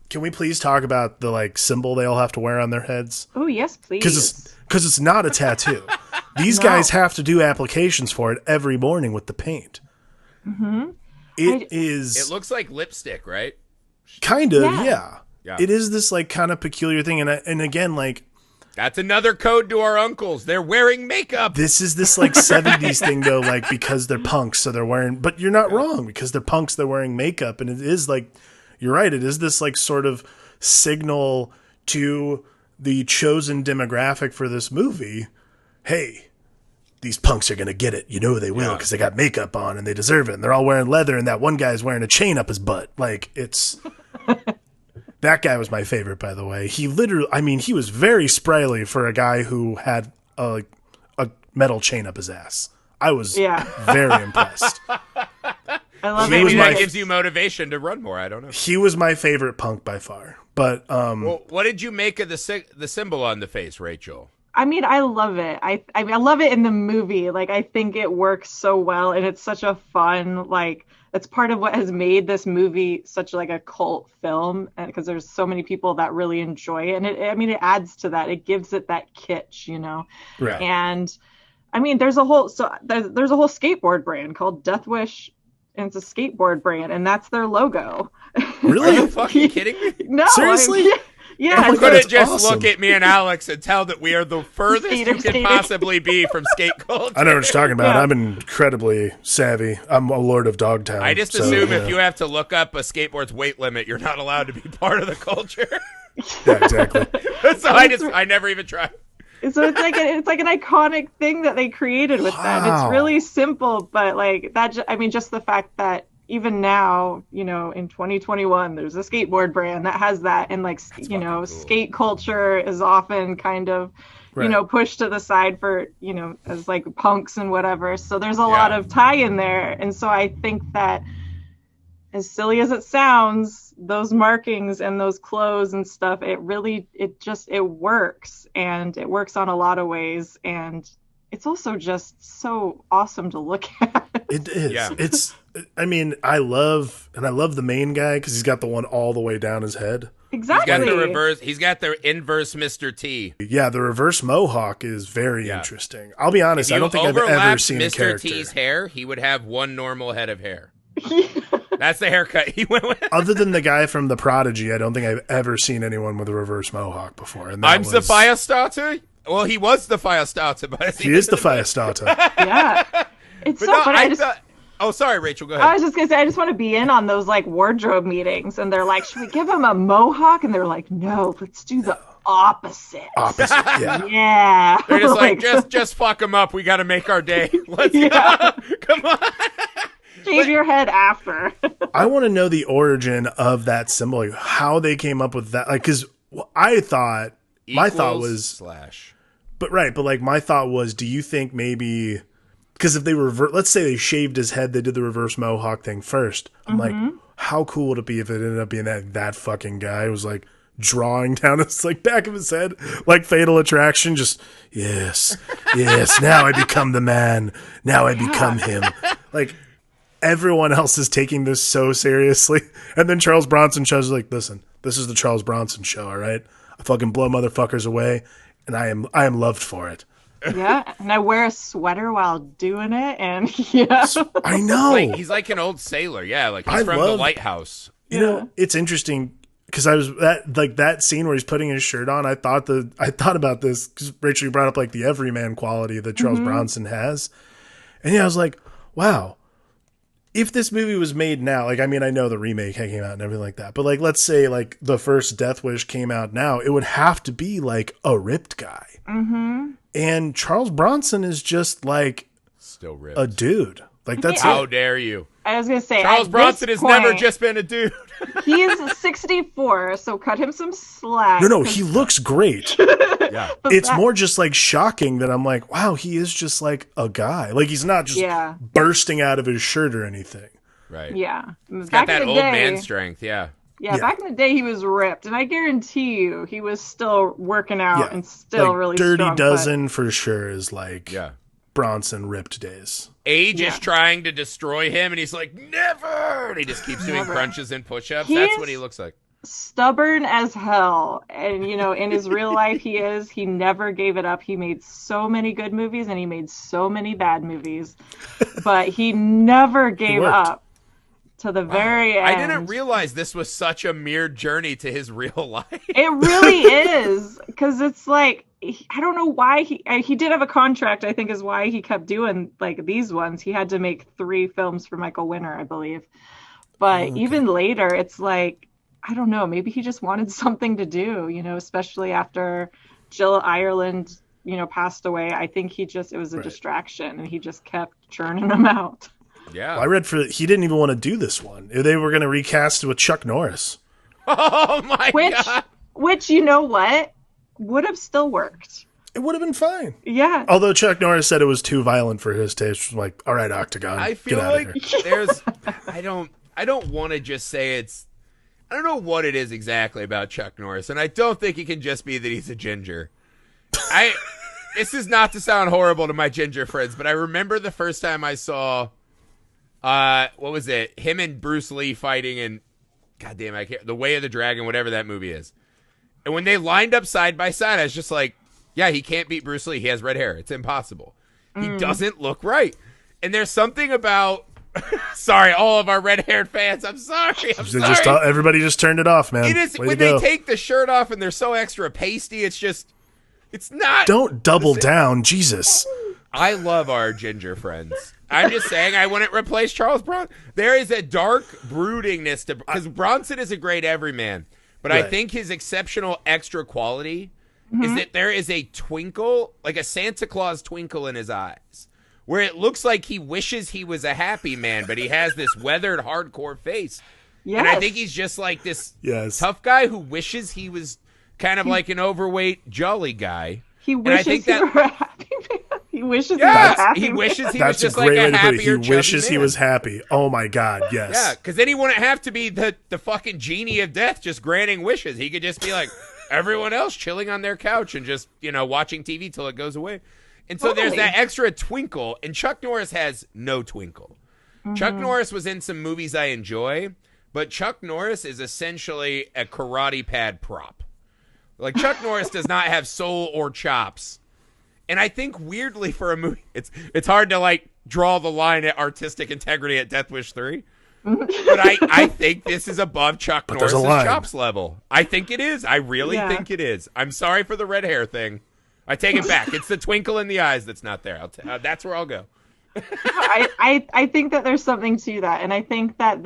Speaker 3: can we please talk about the like symbol they all have to wear on their heads?
Speaker 2: Oh yes, please.
Speaker 3: Because it's not a tattoo. These guys have to do applications for it every morning with the paint.
Speaker 2: Mm-hmm.
Speaker 1: It looks like lipstick, right?
Speaker 3: Kind of, yeah. It is this like kind of peculiar thing, and again, like
Speaker 1: that's another code to our uncles. They're wearing makeup.
Speaker 3: This is this like 70s thing though, like because they're punks, so they're wearing. But you're not wrong, because they're punks, they're wearing makeup, and it is like, you're right. It is this like sort of signal to the chosen demographic for this movie. Hey, these punks are gonna get it. You know they will, because they got makeup on and they deserve it. And they're all wearing leather, and that one guy's wearing a chain up his butt. Like it's. That guy was my favorite, by the way. He literally, I mean, he was very sprightly for a guy who had a metal chain up his ass. I was very impressed.
Speaker 2: I love
Speaker 1: Maybe that gives you motivation to run more. I don't know.
Speaker 3: He was my favorite punk by far. But
Speaker 1: well, what did you make of the symbol on the face, Rachel?
Speaker 2: I mean, I love it. I mean, I love it in the movie. Like, I think it works so well, and it's such a fun, like, it's part of what has made this movie such like a cult film, because there's so many people that really enjoy it. And it adds to that. It gives it that kitsch, you know?
Speaker 3: Right.
Speaker 2: And I mean, there's a whole skateboard brand called Death Wish, and it's a skateboard brand, and that's their logo.
Speaker 3: Really?
Speaker 1: Are you fucking kidding me?
Speaker 2: No.
Speaker 3: Seriously?
Speaker 2: Yeah.
Speaker 1: You couldn't just look at me and Alex and tell that we are the furthest you could possibly be from skate culture.
Speaker 3: I know what you're talking about. Yeah. I'm incredibly savvy. I'm a lord of Dogtown.
Speaker 1: I just assume if you have to look up a skateboard's weight limit, you're not allowed to be part of the culture.
Speaker 3: Yeah, exactly.
Speaker 1: So I never even tried.
Speaker 2: So it's like an iconic thing that they created with that. It's really simple, but like that. I mean, just the fact that even now, you know, in 2021, there's a skateboard brand that has that, and like, you know, cool. Skate culture is often kind of, you know, pushed to the side for, you know, as like punks and whatever. So there's a lot of tie in there. And so I think that, as silly as it sounds, those markings and those clothes and stuff, it works, and it works on a lot of ways. And it's also just so awesome to look at.
Speaker 3: It is.
Speaker 1: Yeah.
Speaker 3: It's. I mean, I love the main guy because he's got the one all the way down his head.
Speaker 2: Exactly.
Speaker 1: He's got the reverse. He's got the inverse Mr. T.
Speaker 3: Yeah, the reverse mohawk is very interesting. I'll be honest, I don't think I've ever
Speaker 1: overlapped
Speaker 3: seen
Speaker 1: Mr.
Speaker 3: a character.
Speaker 1: T's hair, he would have one normal head of hair. That's the haircut he went with.
Speaker 3: Other than the guy from The Prodigy, I don't think I've ever seen anyone with a reverse mohawk before. And
Speaker 1: I'm the Firestarter? Well, he was the Firestarter. But
Speaker 3: he is the Firestarter.
Speaker 2: Yeah. It's
Speaker 1: But
Speaker 2: so
Speaker 1: no,
Speaker 2: funny.
Speaker 1: oh, sorry, Rachel, go
Speaker 2: I
Speaker 1: ahead.
Speaker 2: was just going to say, I just want to be in on those like wardrobe meetings. And they're like, should we give him a mohawk? And they're like, no, let's do the opposite.
Speaker 3: Yeah.
Speaker 2: Yeah.
Speaker 1: They're just like, just fuck him up. We got to make our day. Let's go. Come on.
Speaker 2: Shave your head after.
Speaker 3: I want to know the origin of that symbol, like how they came up with that. Like, because I thought, my thought was
Speaker 1: slash.
Speaker 3: But like my thought was, do you think maybe because if they let's say they shaved his head, they did the reverse mohawk thing first. I'm like, how cool would it be if it ended up being that fucking guy who was like drawing down his like back of his head like Fatal Attraction, just yes, now I become the man, now I become him. Like everyone else is taking this so seriously, and then Charles Bronson shows like, listen, this is the Charles Bronson show, all right? I fucking blow motherfuckers away, and I am loved for it.
Speaker 2: Yeah, and I wear a sweater while doing it, and yeah.
Speaker 3: I know.
Speaker 1: He's like an old sailor, yeah. Like he's from the lighthouse.
Speaker 3: You know, it's interesting because I was that scene where he's putting his shirt on. I thought about this because Rachel, you brought up like the everyman quality that Charles Bronson has, and yeah, I was like, wow. If this movie was made now, like, I mean, I know the remake came out and everything like that, but like, let's say like the first Death Wish came out now, it would have to be like a ripped guy. Mm-hmm. And Charles Bronson is just like
Speaker 1: still ripped.
Speaker 3: A dude. Like that's
Speaker 1: how dare you?
Speaker 2: I was gonna say
Speaker 1: Charles Bronson has never just been a dude.
Speaker 2: He's 64, so cut him some slack.
Speaker 3: No, he looks great.
Speaker 1: Yeah,
Speaker 3: it's more just like shocking that I'm like, wow, he is just like a guy. Like he's not just bursting out of his shirt or anything.
Speaker 1: Right.
Speaker 2: Yeah,
Speaker 1: he's got that old man strength. Yeah.
Speaker 2: Yeah, back in the day he was ripped, and I guarantee you he was still working out and still
Speaker 3: like
Speaker 2: really
Speaker 3: Dirty
Speaker 2: strong.
Speaker 3: Dozen for sure is like Bronson ripped days.
Speaker 1: Age is trying to destroy him, and he's like, never! And he just keeps doing crunches and push-ups. That's what he looks like.
Speaker 2: Stubborn as hell. And, you know, in his real life, he never gave it up. He made so many good movies, and he made so many bad movies. But he never gave up to the very end.
Speaker 1: I didn't realize this was such a mere journey to his real life.
Speaker 2: It really is. Because it's like, I don't know why he did have a contract, I think is why he kept doing like these ones. He had to make 3 films for Michael Winner, I believe. But even later, it's like, I don't know, maybe he just wanted something to do, you know, especially after Jill Ireland, you know, passed away. I think it was a distraction, and he just kept churning them out.
Speaker 1: Yeah.
Speaker 3: Well, I read he didn't even want to do this one. They were going to recast it with Chuck Norris.
Speaker 1: Oh my God.
Speaker 2: Which, you know what? Would have still worked.
Speaker 3: It would have been fine.
Speaker 2: Yeah.
Speaker 3: Although Chuck Norris said it was too violent for his taste. Like, all right, Octagon,
Speaker 1: I feel like there's I don't want to just say I don't know what it is exactly about Chuck Norris, and I don't think it can just be that he's a ginger. This is not to sound horrible to my ginger friends, but I remember the first time I saw what was it? Him and Bruce Lee fighting in goddamn, I can't, The Way of the Dragon, whatever that movie is. And when they lined up side by side, I was just like, yeah, he can't beat Bruce Lee. He has red hair. It's impossible. He doesn't look right. And there's something about sorry, all of our red-haired fans. I'm sorry.
Speaker 3: Everybody just turned it off, man.
Speaker 1: It is when they take the shirt off and they're so extra pasty. It's not.
Speaker 3: Don't double down, Jesus.
Speaker 1: I love our ginger friends. I'm just saying I wouldn't replace Charles Bronson. There is a dark broodingness to because Bronson is a great everyman, but I think his exceptional extra quality is that there is a twinkle, like a Santa Claus twinkle in his eyes, where it looks like he wishes he was a happy man, but he has this weathered, hardcore face. Yes. And I think he's just like this tough guy who wishes he was kind of like an overweight, jolly guy.
Speaker 2: He wishes he were a happy man. He wishes he was happy.
Speaker 1: He wishes he was just like a happier,
Speaker 3: He wishes he was happy. Oh my God, yes.
Speaker 1: Yeah, because then he wouldn't have to be the fucking genie of death just granting wishes. He could just be like everyone else chilling on their couch and just, watching TV till it goes away. And so there's
Speaker 2: Totally.
Speaker 1: that extra twinkle, and Chuck Norris has no twinkle. Chuck Norris was in some movies I enjoy, but Chuck Norris is essentially a karate pad prop. Like, Chuck Norris does not have soul or chops. And I think weirdly for a movie, it's hard to like draw the line at artistic integrity at Death Wish 3. But I think this is above Chuck Norris's chops level. I think it is. I really think it is. I'm sorry for the red hair thing. I take it back. It's the twinkle in the eyes that's not there. That's where I'll go.
Speaker 2: I think that there's something to that, and I think that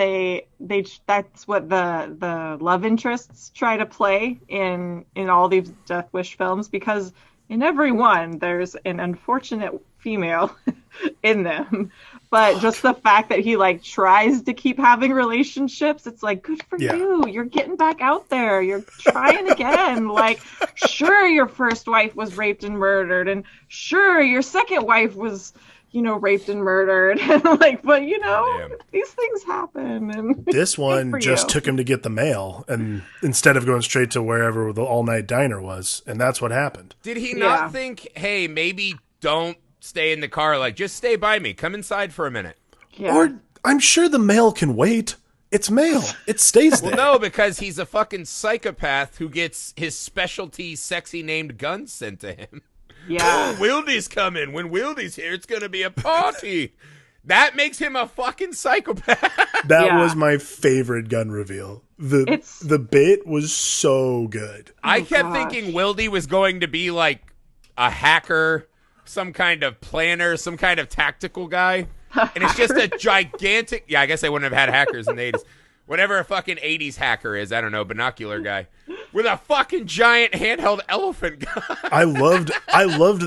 Speaker 2: that's what the love interests try to play in all these Death Wish films, because in every one there's an unfortunate female in them, but just the fact that he like tries to keep having relationships, it's like, good for you, you're getting back out there, you're trying again. Like, sure, your first wife was raped and murdered, and sure, your second wife was, you know, raped and murdered. Like, but you know, these things happen. And
Speaker 3: this one just took him to get the mail, and instead of going straight to wherever the all-night diner was, and that's what happened.
Speaker 1: Did he not think, hey, maybe don't stay in the car, like, just stay by me, come inside for a minute?
Speaker 3: Or I'm sure the mail can wait. It's mail. It stays there.
Speaker 1: Well, no, because he's a fucking psychopath who gets his specialty sexy named gun sent to him.
Speaker 2: Yeah.
Speaker 1: Oh, Wildey's coming. When Wildey's here, it's going to be a party. That makes him a fucking psychopath.
Speaker 3: That was my favorite gun reveal. The bit was so good.
Speaker 1: I kept thinking Wildey was going to be like a hacker, some kind of planner, some kind of tactical guy. And it's just a gigantic... Yeah, I guess they wouldn't have had hackers in the 80s. Whatever a fucking 80s hacker is, I don't know, binocular guy. With a fucking giant handheld elephant gun.
Speaker 3: I loved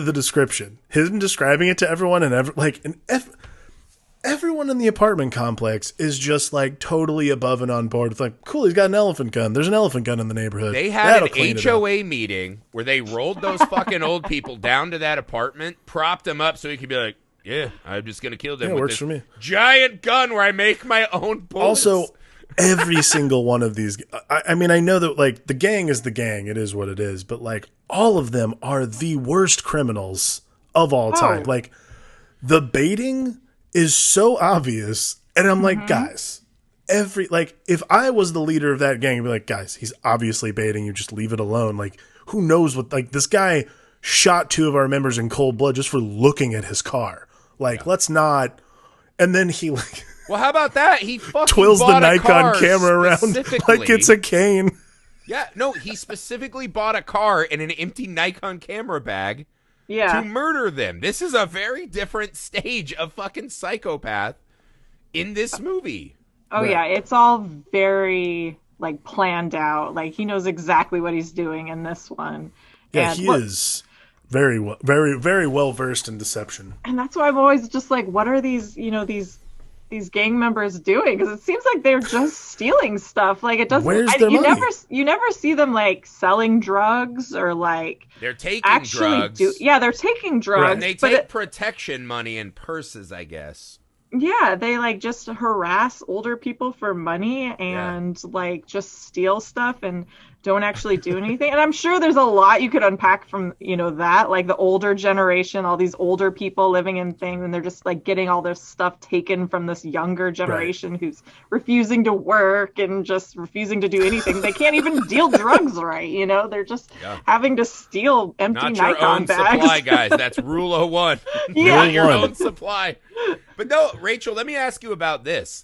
Speaker 3: the description. Him describing it to everyone, and everyone in the apartment complex is just like totally above and on board. It's like, cool, he's got an elephant gun. There's an elephant gun in the neighborhood.
Speaker 1: They had an HOA meeting where they rolled those fucking old people down to that apartment, propped them up so he could be like, yeah, I'm just going to kill them with
Speaker 3: works
Speaker 1: this
Speaker 3: for me.
Speaker 1: Giant gun where I make my own bullets.
Speaker 3: Also, every single one of these, I mean, I know that like the gang is the gang, it is what it is, but like all of them are the worst criminals of all time. Like, the baiting is so obvious, and I'm like, guys, if I was the leader of that gang, I'd be like, guys, he's obviously baiting you, just leave it alone. Like, who knows what, like, this guy shot 2 of our members in cold blood just for looking at his car. Like, let's not. And then he like,
Speaker 1: well, how about that? He fucking
Speaker 3: twirls the
Speaker 1: bought a
Speaker 3: Nikon
Speaker 1: car
Speaker 3: camera around like it's a cane.
Speaker 1: Yeah, no, he specifically bought a car and an empty Nikon camera bag to murder them. This is a very different stage of fucking psychopath in this movie.
Speaker 2: Oh, yeah, it's all very, like, planned out. Like, he knows exactly what he's doing in this one.
Speaker 3: Yeah, and he is very well versed in deception.
Speaker 2: And that's why I'm always just like, what are these, you know, these gang members doing? Because it seems like they're just stealing stuff. Like, it doesn't.
Speaker 3: Where's their money?
Speaker 2: You never see them like selling drugs or like
Speaker 1: they're taking drugs.
Speaker 2: They're taking drugs.
Speaker 1: Right. And they take protection money and purses, I guess.
Speaker 2: Yeah, they like just harass older people for money and like just steal stuff and don't actually do anything. And I'm sure there's a lot you could unpack from, you know, that, like the older generation, all these older people living in things, and they're just like getting all their stuff taken from this younger generation who's refusing to work and just refusing to do anything. They can't even deal drugs right, you know? They're just having to steal empty Nikon bags.
Speaker 1: Not your own supply, guys. That's rule 01. Not your own supply. But no, Rachel, let me ask you about this.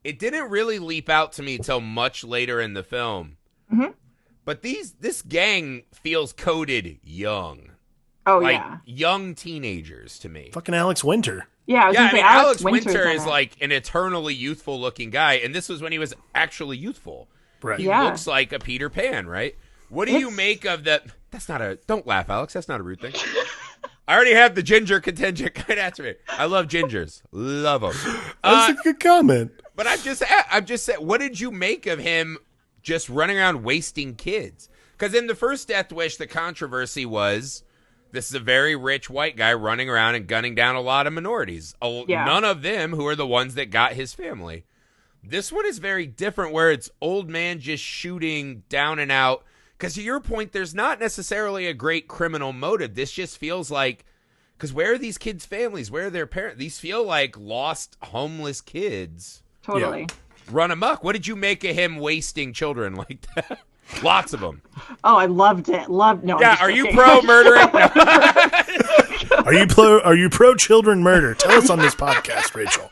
Speaker 1: It didn't really leap out to me till much later in the film.
Speaker 2: Mm-hmm.
Speaker 1: But this gang feels coded young.
Speaker 2: Oh,
Speaker 1: like, young teenagers to me.
Speaker 3: Fucking Alex Winter.
Speaker 2: Yeah, I mean, Alex
Speaker 1: Winter is like an eternally youthful looking guy, and this was when he was actually youthful.
Speaker 3: Right.
Speaker 1: He looks like a Peter Pan, right? What do you make of that? Don't laugh, Alex. That's not a rude thing. I already have the ginger contingent kind of answer me. I love gingers. Love them.
Speaker 3: That's a good comment.
Speaker 1: But I'm just saying, what did you make of him just running around wasting kids? Because in the first Death Wish, the controversy was this is a very rich white guy running around and gunning down a lot of minorities. None of them who are the ones that got his family. This one is very different, where it's old man just shooting down and out. Because to your point, there's not necessarily a great criminal motive. This just feels like Because where are these kids' families? Where are their parents? These feel like lost, homeless kids.
Speaker 2: Totally.
Speaker 1: Run amok. What did you make of him wasting children like that? Lots of them.
Speaker 2: Oh, I loved it. No.
Speaker 1: Yeah, are you pro murdering?
Speaker 3: Are you pro children murder? Tell us on this podcast, Rachel.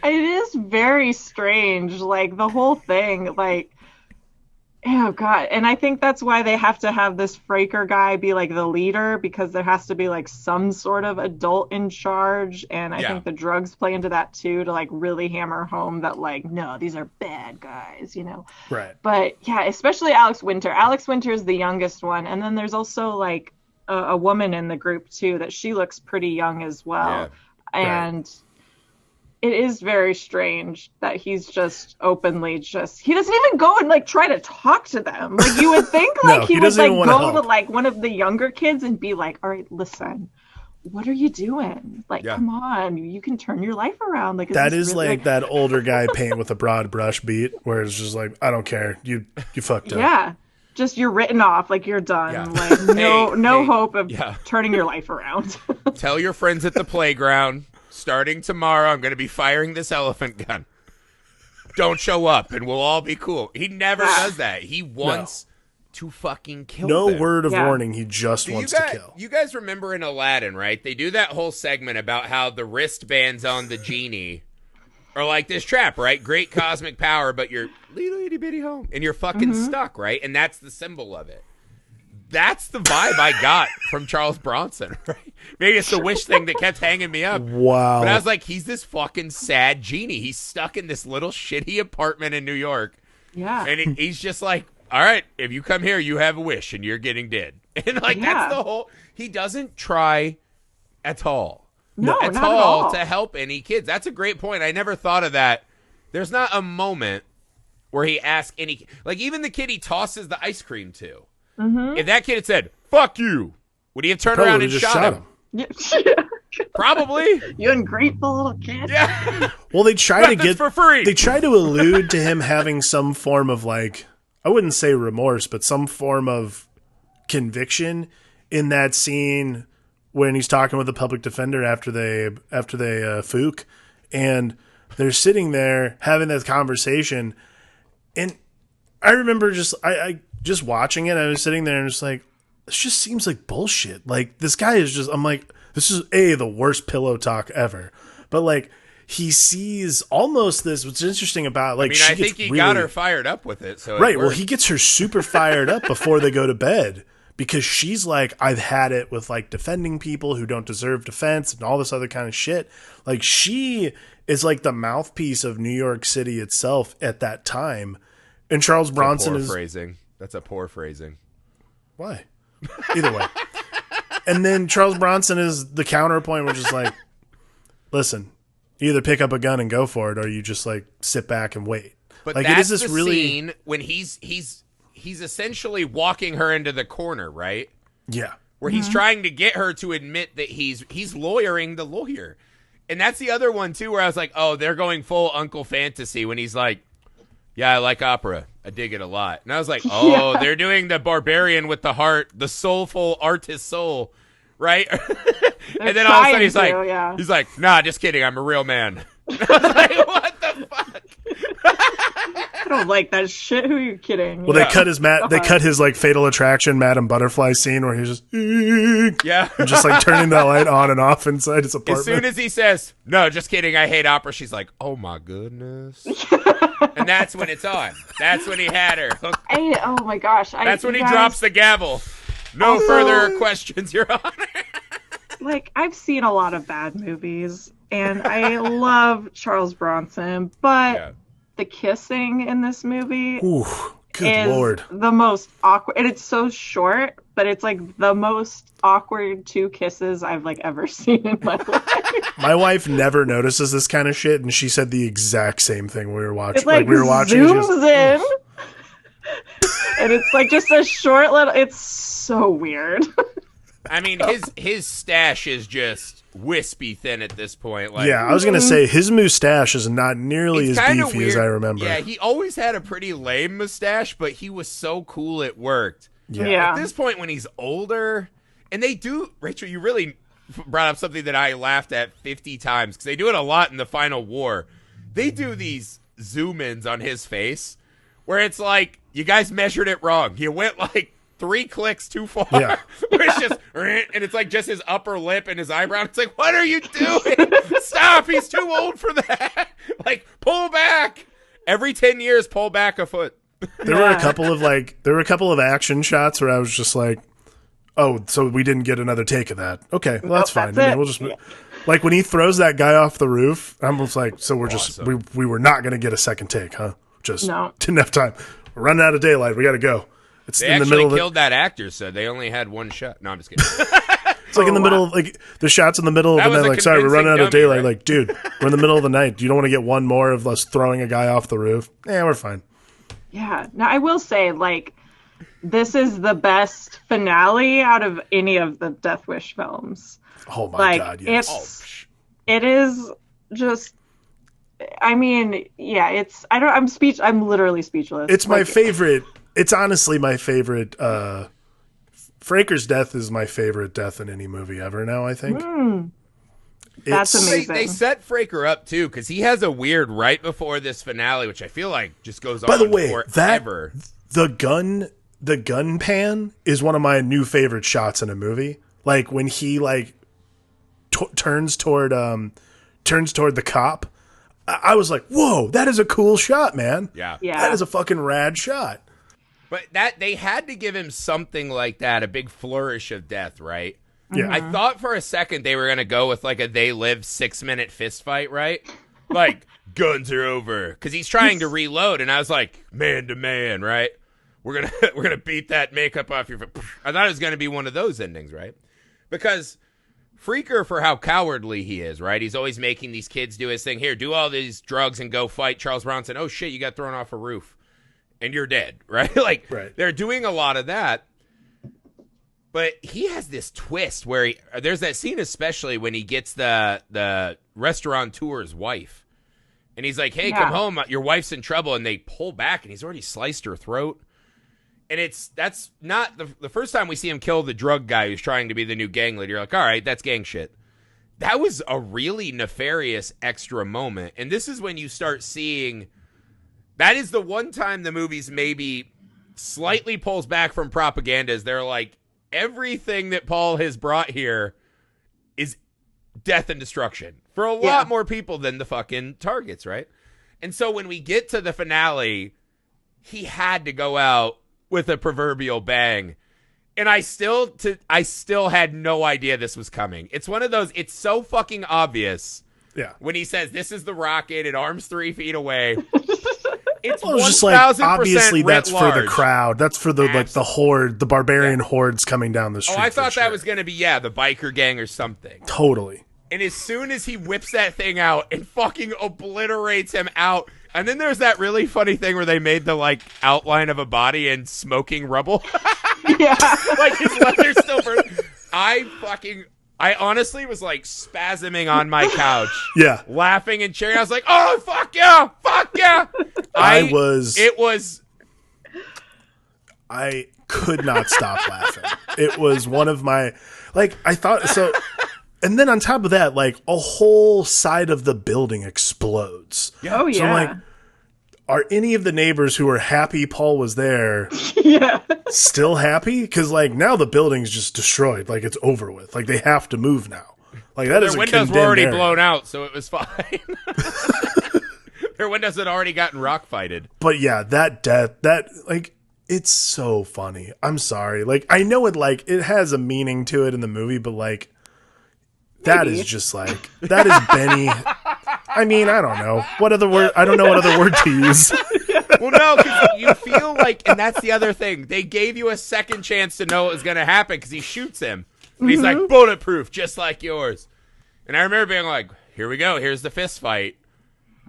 Speaker 2: It is very strange, like the whole thing, like, oh god. And I think that's why they have to have this Fraker guy be like the leader, because there has to be like some sort of adult in charge. And I think the drugs play into that too, to like really hammer home that like, no, these are bad guys, you know.
Speaker 3: Right.
Speaker 2: But yeah, especially Alex Winter. Alex Winter is the youngest one, and then there's also like a woman in the group too that she looks pretty young as well. And it is very strange that he's just openly he doesn't even go and like try to talk to them. Like you would think like he would like go to like one of the younger kids and be like, all right, listen, what are you doing? Like, come on, you can turn your life around. Like
Speaker 3: that is really like that older guy paint with a broad brush beat where it's just like, I don't care. You fucked up.
Speaker 2: Yeah. Just you're written off, like you're done.
Speaker 1: Yeah.
Speaker 2: Like no hope of turning your life around.
Speaker 1: Tell your friends at the playground, starting tomorrow, I'm going to be firing this elephant gun. Don't show up and we'll all be cool. He never does that. He wants to fucking kill them.
Speaker 3: Word of warning. He just wants to kill.
Speaker 1: You guys remember in Aladdin, right? They do that whole segment about how the wristbands on the genie are like this trap, right? Great cosmic power, but you're little itty bitty home and you're fucking stuck, right? And that's the symbol of it. That's the vibe I got from Charles Bronson, right? Maybe it's the wish thing that kept hanging me up.
Speaker 3: Wow.
Speaker 1: But I was like, he's this fucking sad genie. He's stuck in this little shitty apartment in New York.
Speaker 2: Yeah.
Speaker 1: And he's just like, all right, if you come here, you have a wish and you're getting dead. And like, that's the whole, he doesn't try at all.
Speaker 2: No,
Speaker 1: not
Speaker 2: at all
Speaker 1: to help any kids. That's a great point. I never thought of that. There's not a moment where he asks any, like even the kid he tosses the ice cream to. Mm-hmm. If that kid had said, fuck you, would he have turned around and
Speaker 3: just
Speaker 1: shot him?
Speaker 2: Yeah.
Speaker 1: Probably.
Speaker 2: You ungrateful little kid.
Speaker 1: Yeah.
Speaker 3: Well, they try to get
Speaker 1: for free.
Speaker 3: They try to allude to him having some form of like, I wouldn't say remorse, but some form of conviction in that scene when he's talking with the public defender after they fook, and they're sitting there having that conversation. And I remember I just watching it, I was sitting there and just like, this just seems like bullshit. Like this guy is just, I'm like, this is the worst pillow talk ever. But like he sees almost this, what's interesting about like,
Speaker 1: I think he got her fired up with it. So
Speaker 3: right. Well, he gets her super fired up before they go to bed. Because she's like, I've had it with like defending people who don't deserve defense and all this other kind of shit. Like she is like the mouthpiece of New York City itself at that time. And Charles Bronson is
Speaker 1: phrasing. That's a poor phrasing.
Speaker 3: Why? Either way. And then Charles Bronson is the counterpoint, which is like, listen, you either pick up a gun and go for it, or you just like sit back and wait.
Speaker 1: But
Speaker 3: like,
Speaker 1: that's the scene when he's essentially walking her into the corner, right?
Speaker 3: Yeah.
Speaker 1: Where he's trying to get her to admit that he's lawyering the lawyer. And that's the other one, too, where I was like, oh, they're going full Uncle Fantasy when he's like, yeah, I like opera. I dig it a lot. And I was like, oh, they're doing the barbarian with the heart, the soulful artist soul, right? And then all of a sudden he's like, nah, just kidding. I'm a real man. I was like, what the fuck?
Speaker 2: I don't like that shit. Who are you kidding?
Speaker 3: Well, they cut his like Fatal Attraction Madame Butterfly scene where he's just and just like turning that light on and off inside his apartment.
Speaker 1: As soon as he says, no, just kidding, I hate opera, she's like, oh my goodness. And that's when it's on. That's when he had her.
Speaker 2: Oh my gosh.
Speaker 1: That's when he drops the gavel. No further questions, Your Honor.
Speaker 2: Like, I've seen a lot of bad movies, and I love Charles Bronson, but the kissing in this movie
Speaker 3: good Lord.
Speaker 2: The most awkward. And it's so short, but it's like the most awkward two kisses I've like ever seen in my life.
Speaker 3: My wife never notices this kind of shit, and she said the exact same thing we were watching.
Speaker 2: It like
Speaker 3: we were watching.
Speaker 2: Zooms in, and it's like just a short little. It's so weird.
Speaker 1: I mean, his stash is just wispy thin at this point. Like,
Speaker 3: yeah, I was gonna say his mustache is not nearly as beefy as I remember.
Speaker 1: Yeah, he always had a pretty lame mustache, but he was so cool it worked.
Speaker 2: Yeah.
Speaker 1: At this point, when he's older, and they do, Rachel, you really brought up something that I laughed at 50 times because they do it a lot in the final war. They do these zoom ins on his face where it's like, you guys measured it wrong. You went like 3 clicks too far.
Speaker 3: Yeah.
Speaker 1: Where it's just, and it's like just his upper lip and his eyebrow. It's like, what are you doing? Stop. He's too old for that. Like, pull back. Every 10 years, pull back a foot.
Speaker 3: There were a couple of action shots where I was just like, oh, so we didn't get another take of that. Okay, well, that's fine.
Speaker 2: That's
Speaker 3: We'll just like when he throws that guy off the roof, I'm just like, so we're
Speaker 1: Awesome.
Speaker 3: just we were not going to get a second take, huh? Just
Speaker 2: No.
Speaker 3: didn't have time. We're running out of daylight. We got to go. It's
Speaker 1: They
Speaker 3: in the
Speaker 1: actually
Speaker 3: middle of
Speaker 1: killed that actor, so they only had one shot. No, I'm just kidding.
Speaker 3: It's like in the middle, like the shots in the middle
Speaker 1: That
Speaker 3: of the
Speaker 1: was
Speaker 3: night.
Speaker 1: a
Speaker 3: Like, sorry, we're running out of
Speaker 1: convincing
Speaker 3: daylight.
Speaker 1: dummy, right?
Speaker 3: Like, dude, we're in the middle of the night. You don't want to get one more of us throwing a guy off the roof? We're fine.
Speaker 2: Yeah. Now I will say, like, this is the best finale out of any of the Death Wish films.
Speaker 3: Oh my
Speaker 2: Like,
Speaker 3: god, yes.
Speaker 2: it is just. I mean, yeah. I'm literally speechless.
Speaker 3: It's my favorite. It's honestly my favorite. Fraker's death is my favorite death in any movie ever now, I think.
Speaker 2: That's
Speaker 3: It's-
Speaker 2: amazing.
Speaker 1: They set Fraker up, too, because he has a weird right before this finale, which I feel like just goes on
Speaker 3: By the way,
Speaker 1: forever.
Speaker 3: the gun pan is one of my new favorite shots in a movie. Like when he like turns toward the cop. I was like, whoa, that is a cool shot, man.
Speaker 1: Yeah.
Speaker 3: That is a fucking rad shot.
Speaker 1: But that they had to give him something like that, a big flourish of death, right?
Speaker 3: Yeah.
Speaker 1: I thought for a second they were going to go with like a They Live 6-minute fist fight, right? Like, guns are over. Because he's trying to reload, and I was like, man to man, right? We're gonna beat that makeup off your face. I thought it was going to be one of those endings, right? Because Freaker, for how cowardly he is, right? He's always making these kids do his thing. Here, do all these drugs and go fight Charles Bronson. Oh, shit, you got thrown off a roof. And you're dead, right? Like,
Speaker 3: Right.
Speaker 1: They're doing a lot of that. But he has this twist where there's that scene, especially when he gets the restaurateur's wife. And he's like, hey, come home. Your wife's in trouble. And they pull back, and he's already sliced her throat. And that's not the first time we see him kill the drug guy who's trying to be the new gang leader. You're like, all right, that's gang shit. That was a really nefarious extra moment. And this is when you start seeing... That is the one time the movies maybe slightly pulls back from propaganda. Is they're like, everything that Paul has brought here is death and destruction for a lot more people than the fucking targets, right? And so when we get to the finale, he had to go out with a proverbial bang. And I still had no idea this was coming. It's one of those, it's so fucking obvious.
Speaker 3: Yeah.
Speaker 1: When he says, this is the rocket, it arms 3 feet away. It's
Speaker 3: Well, it was
Speaker 1: 1,000%
Speaker 3: just like obviously
Speaker 1: writ
Speaker 3: that's for the
Speaker 1: large.
Speaker 3: crowd. That's for the like the horde, the barbarian hordes coming down the street.
Speaker 1: Oh, I
Speaker 3: for
Speaker 1: thought that
Speaker 3: sure.
Speaker 1: was going to be, the biker gang or something.
Speaker 3: Totally.
Speaker 1: And as soon as he whips that thing out and fucking obliterates him out, and then there's that really funny thing where they made the, like, outline of a body in smoking rubble.
Speaker 2: Yeah.
Speaker 1: Like, his leather's still burning. I honestly was, like, spasming on my couch.
Speaker 3: Yeah.
Speaker 1: Laughing and cheering. I was like, oh, fuck yeah! Fuck yeah!
Speaker 3: I could not stop laughing. It was one of my, like, I thought so. And then on top of that, like, a whole side of the building explodes.
Speaker 2: Oh, yeah.
Speaker 3: So I'm like, are any of the neighbors who were happy Paul was there
Speaker 2: Yeah.
Speaker 3: still happy? Because, like, now the building's just destroyed. Like, it's over with. Like, they have to move now. Like, that is
Speaker 1: Their
Speaker 3: a
Speaker 1: windows were
Speaker 3: condemned
Speaker 1: already
Speaker 3: area.
Speaker 1: blown out, so it was fine. Their windows had already gotten rock fighted.
Speaker 3: But yeah, that death, like, it's so funny. I'm sorry. Like, I know it has a meaning to it in the movie, but, like, that is just like, that is Benny. I mean, I don't know. I don't know what other word to use.
Speaker 1: Well, no, because you feel like, and that's the other thing. They gave you a second chance to know what was going to happen because he shoots him. And he's like, bulletproof, just like yours. And I remember being like, here we go. Here's the fist fight.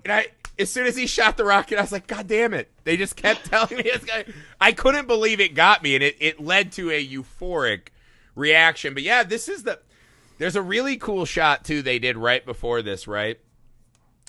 Speaker 1: And as soon as he shot the rocket, I was like, God damn it. They just kept telling me this guy. I couldn't believe it got me. And it led to a euphoric reaction. But yeah, there's a really cool shot, too, they did right before this, right?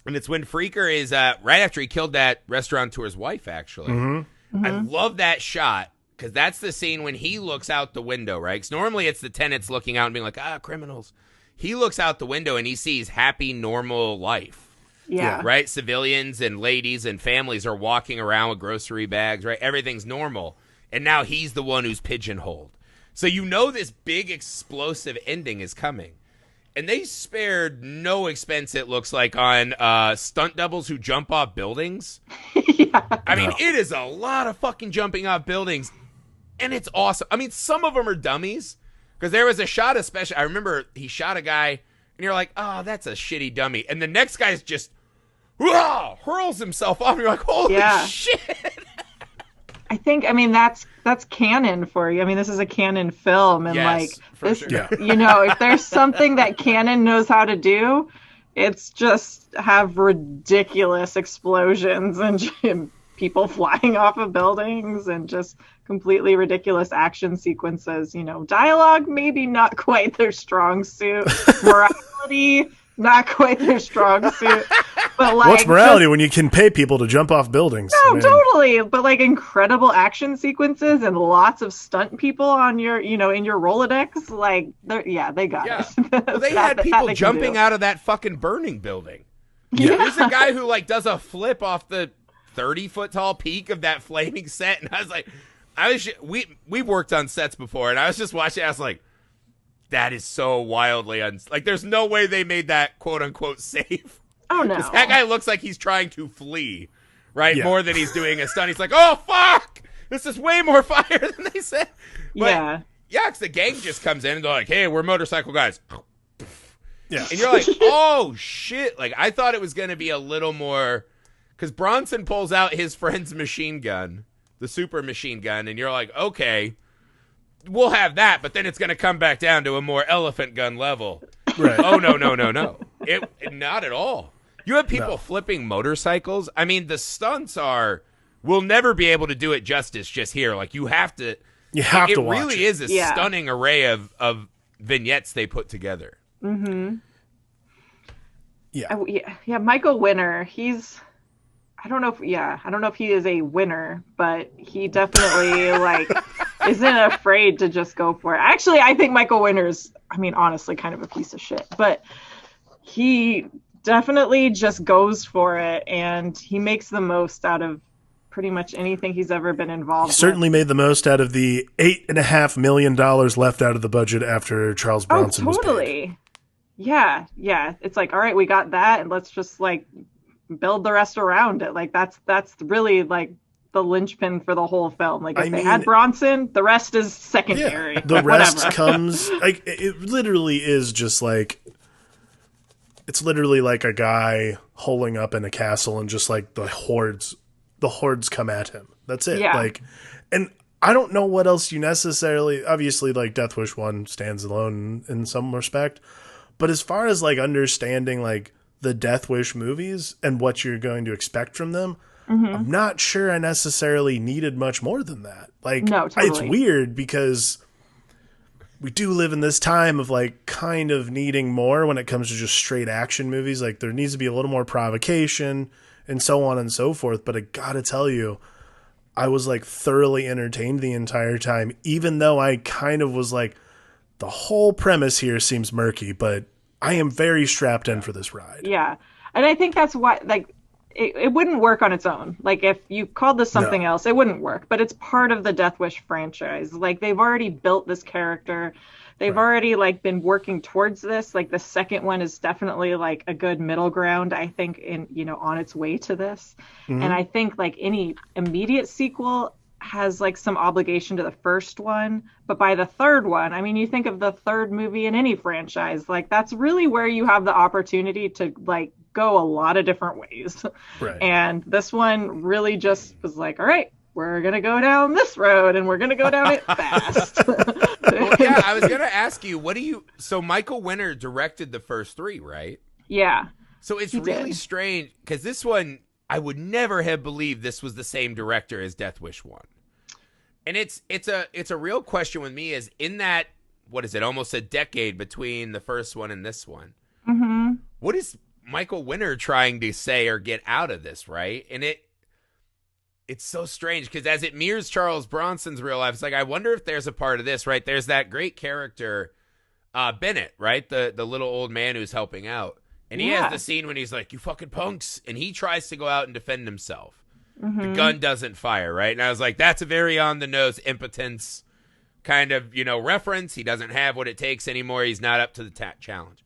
Speaker 1: And it's when Freaker is, right after he killed that restaurateur's wife, actually. I love that shot, because that's the scene when he looks out the window, right? Because normally it's the tenants looking out and being like, criminals. he looks out the window and he sees happy, normal life.
Speaker 2: Yeah.
Speaker 1: Right? Civilians and ladies and families are walking around with grocery bags, right? Everything's normal. And now he's the one who's pigeonholed. So you know this big explosive ending is coming. And they spared no expense, it looks like, on stunt doubles who jump off buildings.
Speaker 2: Yeah.
Speaker 1: I mean, it is a lot of fucking jumping off buildings. And it's awesome. I mean, some of them are dummies. Because there was a shot especially, I remember he shot a guy, and you're like, oh, that's a shitty dummy. And the next guy's just, hurls himself off, and you're like, holy shit.
Speaker 2: I mean, that's canon for you. I mean, this is a canon film, and
Speaker 1: Yes, for
Speaker 2: this,
Speaker 1: sure.
Speaker 2: you know, if there's something that canon knows how to do, it's just have ridiculous explosions and people flying off of buildings and just completely ridiculous action sequences. You know, dialogue maybe not quite their strong suit, morality not quite their strong suit. But like,
Speaker 3: what's morality when you can pay people to jump off buildings?
Speaker 2: No,
Speaker 3: I mean,
Speaker 2: totally. But like incredible action sequences and lots of stunt people on your, you know, in your Rolodex. Like, they got it.
Speaker 1: Well, they had people jumping out of that fucking burning building.
Speaker 2: Yeah.
Speaker 1: There's a guy who like does a flip off the 30-foot tall peak of that flaming set, and I was like, we've worked on sets before, and I was just watching. I was like, that is so wildly like. There's no way they made that quote unquote safe.
Speaker 2: Oh no,
Speaker 1: that guy looks like he's trying to flee, right?
Speaker 3: Yeah.
Speaker 1: More than he's doing a stunt. He's like, oh fuck, this is way more fire than they said. But, yeah, because the gang just comes in and they're like, hey, we're motorcycle guys.
Speaker 3: Yeah,
Speaker 1: And you're like, oh shit! Like I thought it was gonna be a little more, because Bronson pulls out his friend's machine gun, the super machine gun, and you're like, okay, we'll have that, but then it's gonna come back down to a more elephant gun level.
Speaker 3: right.
Speaker 1: Oh no! It not at all. You have people flipping motorcycles. I mean, the stunts we'll never be able to do it justice just here. Like you have to.
Speaker 3: You have to
Speaker 1: It
Speaker 3: watch
Speaker 1: really
Speaker 3: it.
Speaker 1: is a stunning array of vignettes they put together.
Speaker 2: Mm-hmm.
Speaker 3: Yeah.
Speaker 2: Michael Winner. I don't know if he is a winner, but he definitely like isn't afraid to just go for it. Actually, I think Michael Winner's, I mean, honestly, kind of a piece of shit, but he definitely just goes for it, and he makes the most out of pretty much anything he's ever been involved with.
Speaker 3: Certainly made the most out of the $8.5 million left out of the budget after Charles Bronson was paid.
Speaker 2: Yeah. It's like, all right, we got that, and let's just like build the rest around it. Like that's really like the linchpin for the whole film. Like if they had Bronson, the rest is secondary.
Speaker 3: Yeah, the rest comes like it literally is just like it's literally like a guy holing up in a castle and just like the hordes come at him. That's it.
Speaker 2: Yeah.
Speaker 3: Like, and I don't know what else you necessarily, obviously like Death Wish 1 stands alone in some respect, but as far as like understanding like the Death Wish movies and what you're going to expect from them, I'm not sure I necessarily needed much more than that. Like,
Speaker 2: no, totally.
Speaker 3: It's weird because we do live in this time of like kind of needing more when it comes to just straight action movies. Like there needs to be a little more provocation and so on and so forth. But I gotta tell you, I was like thoroughly entertained the entire time, even though I kind of was like, the whole premise here seems murky, but I am very strapped in for this ride.
Speaker 2: Yeah. And I think that's why, like, it wouldn't work on its own. Like, if you called this something else, it wouldn't work. But it's part of the Death Wish franchise. Like, they've already built this character. They've already, like, been working towards this. Like, the second one is definitely, like, a good middle ground, I think, on its way to this. Mm-hmm. And I think, like, any immediate sequel has like some obligation to the first one, but by the third one, I mean, you think of the third movie in any franchise, like that's really where you have the opportunity to like go a lot of different ways. Right. And this one really just was like, all right, we're gonna go down this road and we're gonna go down it fast.
Speaker 1: Well, yeah, I was gonna ask you, so Michael Winner directed the first three, right?
Speaker 2: Yeah.
Speaker 1: So it's really strange because this one, I would never have believed this was the same director as Death Wish 1. And it's a real question with me is in that, what is it, almost a decade between the first one and this one.
Speaker 2: Mm-hmm.
Speaker 1: What is Michael Winner trying to say or get out of this, right? And it's so strange because as it mirrors Charles Bronson's real life, it's like, I wonder if there's a part of this, right? There's that great character Bennett, right? The little old man who's helping out. And he has the scene when he's like, you fucking punks. And he tries to go out and defend himself. The gun doesn't fire, right? And I was like, that's a very on-the-nose impotence kind of, reference. He doesn't have what it takes anymore. He's not up to the challenge.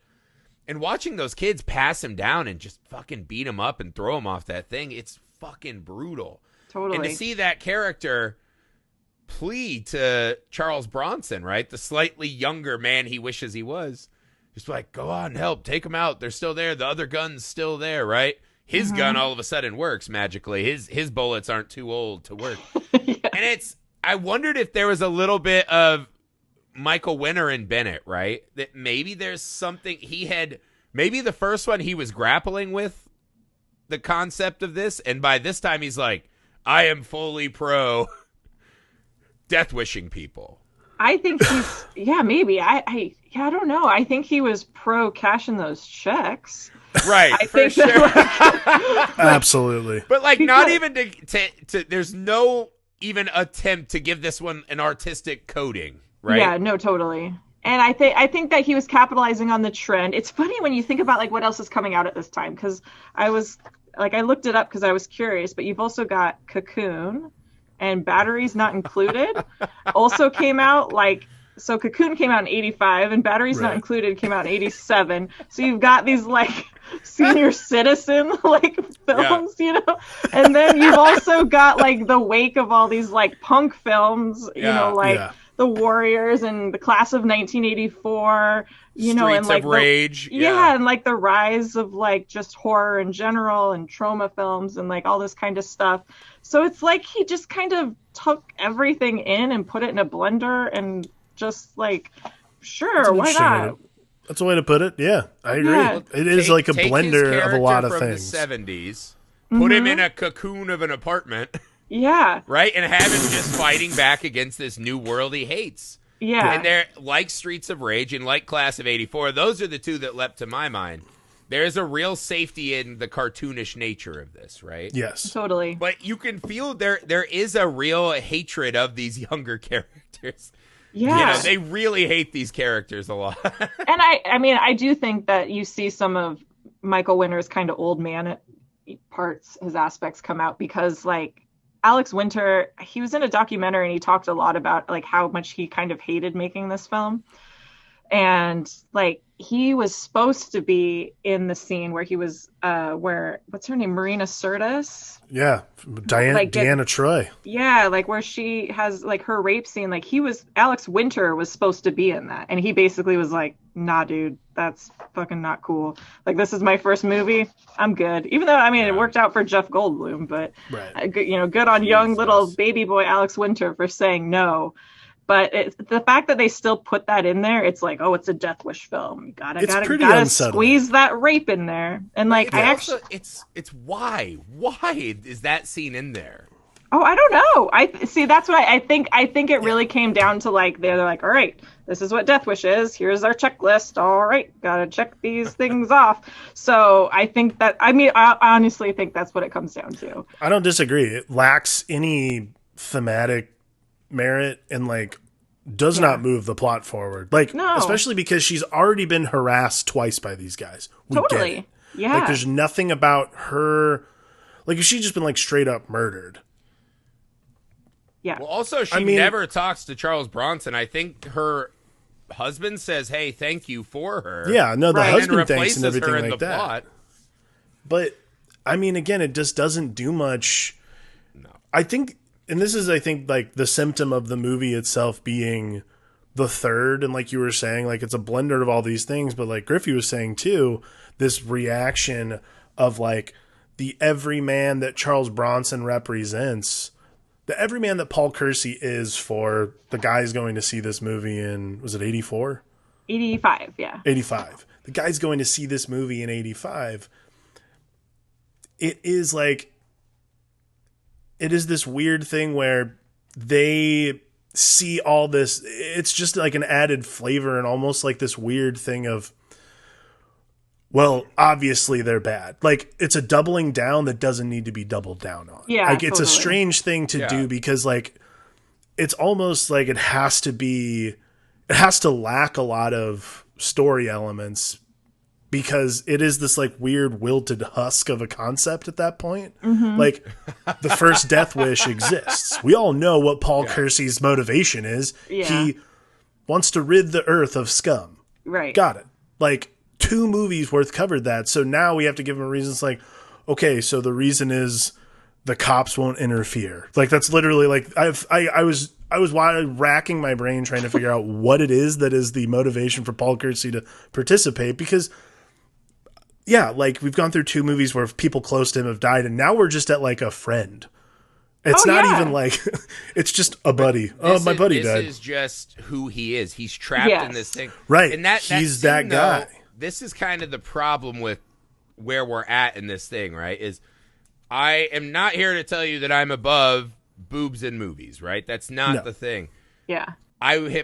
Speaker 1: And watching those kids pass him down and just fucking beat him up and throw him off that thing, it's fucking brutal.
Speaker 2: Totally.
Speaker 1: And to see that character plea to Charles Bronson, right? The slightly younger man he wishes he was. Just like, go on, help, take them out. They're still there. The other gun's still there, right? His gun all of a sudden works magically. His bullets aren't too old to work. And I wondered if there was a little bit of Michael Winner and Bennett, right? That maybe there's something maybe the first one he was grappling with the concept of this. And by this time he's like, I am fully pro death wishing people.
Speaker 2: I think he's, maybe. I don't know. I think he was pro cashing those checks.
Speaker 1: Right, for sure.
Speaker 3: Absolutely.
Speaker 1: But not even to there's no even attempt to give this one an artistic coding, right?
Speaker 2: Yeah, no, totally. And I think that he was capitalizing on the trend. It's funny when you think about what else is coming out at this time, because I looked it up because I was curious, but you've also got Cocoon and Batteries Not Included also came out so Cocoon came out in 85 and Batteries Not Included came out in 87. So you've got these senior citizen films, and then you've also got the wake of all these punk films, The Warriors and the Class of 1984,
Speaker 1: Streets of Rage.
Speaker 2: And the rise of just horror in general and trauma films and all this kind of stuff. So it's he just kind of took everything in and put it in a blender and just sure, why not?
Speaker 3: That's a way to put it. Yeah, I agree. Yeah. It is a blender of a lot of things.
Speaker 1: The 70s, put him in a cocoon of an apartment.
Speaker 2: Yeah.
Speaker 1: Right? And have him just fighting back against this new world he hates.
Speaker 2: Yeah.
Speaker 1: And they're like Streets of Rage and like Class of 84. Those are the two that leapt to my mind. There's a real safety in the cartoonish nature of this, right?
Speaker 3: Yes.
Speaker 2: Totally.
Speaker 1: But you can feel there is a real hatred of these younger characters.
Speaker 2: Yeah.
Speaker 1: They really hate these characters a lot.
Speaker 2: And I do think that you see some of Michael Winner's kind of old man parts, his aspects come out because Alex Winter, he was in a documentary and he talked a lot about how much he kind of hated making this film. And he was supposed to be in the scene where he was what's her name, Marina Sirtis?
Speaker 3: Yeah, Deanna Troi.
Speaker 2: Yeah, where she has her rape scene. Alex Winter was supposed to be in that, and he basically was like, "Nah, dude, that's fucking not cool. This is my first movie. I'm good." Even though it worked out for Jeff Goldblum, but good on young little baby boy Alex Winter for saying no. But the fact that they still put that in there, it's it's a Death Wish film. You gotta squeeze that rape in there. And
Speaker 1: it's why is that scene in there?
Speaker 2: Oh, I don't know. I see. That's what I think. I think it really came down to they're like, all right, this is what Death Wish is. Here's our checklist. All right, gotta check these things off. So I think that I honestly think that's what it comes down to.
Speaker 3: I don't disagree. It lacks any thematic merit and does not move the plot forward.
Speaker 2: No.
Speaker 3: Especially because she's already been harassed twice by these guys.
Speaker 2: Totally. Yeah.
Speaker 3: There's nothing about her. If she'd just been straight up murdered.
Speaker 2: Yeah.
Speaker 1: Well, also she never talks to Charles Bronson. I think her husband says, "Hey, thank you for her."
Speaker 3: Yeah. No, the husband thanks and everything
Speaker 1: her in
Speaker 3: like
Speaker 1: the
Speaker 3: that.
Speaker 1: Plot.
Speaker 3: But again, it just doesn't do much.
Speaker 1: No.
Speaker 3: I think. And this is, the symptom of the movie itself being the third. And like you were saying, it's a blender of all these things. But like Griffey was saying, too, this reaction of, the everyman that Charles Bronson represents, the everyman that Paul Kersey is for the guys going to see this movie in, was it 84?
Speaker 2: 85, yeah.
Speaker 3: 85. The guy's going to see this movie in 85. It is it is this weird thing where they see all this. It's just an added flavor and almost this weird thing of, well, obviously they're bad. It's a doubling down that doesn't need to be doubled down on.
Speaker 2: Yeah,
Speaker 3: it's a strange thing to do because it's almost it has to be it has to lack a lot of story elements because it is this like weird wilted husk of a concept at that point. Like the first Death Wish exists. We all know what Paul Kersey's motivation is.
Speaker 2: Yeah.
Speaker 3: He wants to rid the earth of scum.
Speaker 2: Right.
Speaker 3: Got it. Like 2 movies worth covered that. So now we have to give him a reason. It's like, okay, so the reason is the cops won't interfere. Like that's literally like I was racking my brain trying to figure out what it is that is the motivation for Paul Kersey to participate because yeah, like we've gone through 2 movies where people close to him have died and now we're just at like a friend. It's not even like it's just a buddy. My buddy died.
Speaker 1: This is just who he is. He's trapped in this thing.
Speaker 3: Right.
Speaker 1: And
Speaker 3: he's that guy.
Speaker 1: This is kind of the problem with where we're at in this thing, right? Is I am not here to tell you that I'm above boobs in movies, right? That's not the thing.
Speaker 2: Yeah.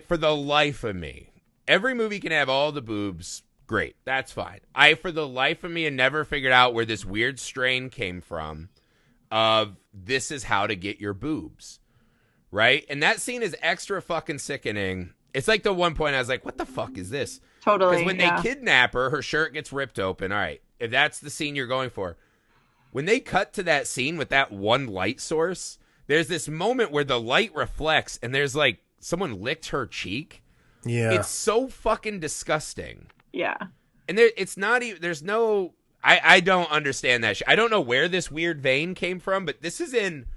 Speaker 1: For the life of me, every movie can have all the boobs. Great. That's fine. For the life of me, have never figured out where this weird strain came from of this is how to get your boobs, right? And that scene is extra fucking sickening. It's like the one point I was like, what the fuck is this?
Speaker 2: Totally.
Speaker 1: Because when they kidnap her, her shirt gets ripped open. All right. If that's the scene you're going for. When they cut to that scene with that one light source, there's this moment where the light reflects and there's like someone licked her cheek.
Speaker 3: Yeah.
Speaker 1: It's so fucking disgusting.
Speaker 2: Yeah.
Speaker 1: And it's not even, there's no, I don't understand that shit. I don't know where this weird vein came from, but this is in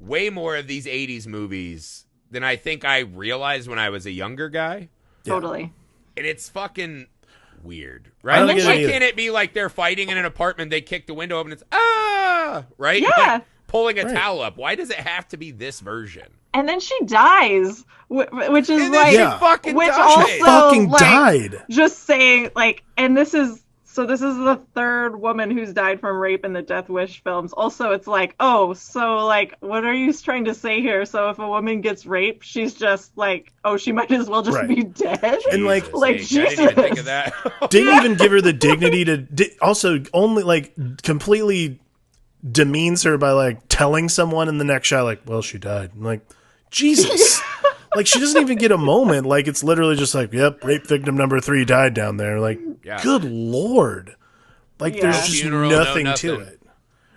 Speaker 1: way more of these 80s movies than I think I realized when I was a younger guy.
Speaker 2: Totally.
Speaker 1: And it's fucking weird, right? Like, why can't it be like they're fighting in an apartment, they kick the window open, it's right?
Speaker 2: Yeah.
Speaker 1: Like, pulling a towel up. Why does it have to be this version?
Speaker 2: And then she dies, which is
Speaker 1: and
Speaker 2: like,
Speaker 1: she fucking
Speaker 2: which
Speaker 1: died.
Speaker 2: also
Speaker 3: she fucking
Speaker 2: like,
Speaker 3: died.
Speaker 2: Just saying, like, and this is the 3rd woman who's died from rape in the Death Wish films. Also, it's like, oh, so like, what are you trying to say here? So if a woman gets raped, she's just like, oh, she might as well just be dead.
Speaker 3: And like
Speaker 1: Jesus. I didn't even think of that.
Speaker 3: Didn't even give her the dignity to. Also, only like completely demeans her by like telling someone in the next shot, like, well, she died. I'm like, Jesus. Like, she doesn't even get a moment. Like, it's literally just like, yep, rape victim number 3 died down there. Like, good Lord. Like, there's just nothing to it.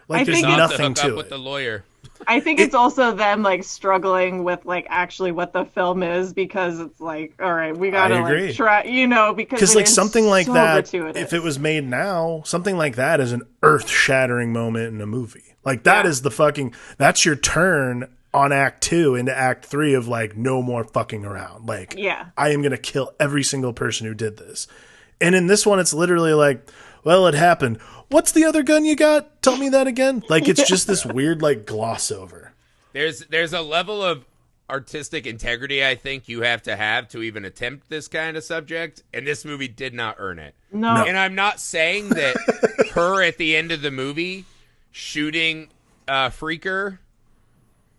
Speaker 3: Like, there's nothing to it.
Speaker 1: With the lawyer.
Speaker 2: I think it's also them, like, struggling with, like, actually what the film is, because it's like, all right, we gotta, like, try, because
Speaker 3: like, something like
Speaker 2: so
Speaker 3: that,
Speaker 2: gratuitous.
Speaker 3: if it was made now, something like that is an earth-shattering moment in a movie. Like, that is the fucking, that's your turn on Act 2 into Act 3 of like, no more fucking around. Like, I am going to kill every single person who did this. And in this one, it's literally like, well, it happened. What's the other gun you got? Tell me that again. Like, it's just this weird, like, gloss over.
Speaker 1: There's a level of artistic integrity I think you have to even attempt this kind of subject. And this movie did not earn it.
Speaker 2: No.
Speaker 1: And I'm not saying that her at the end of the movie shooting Freaker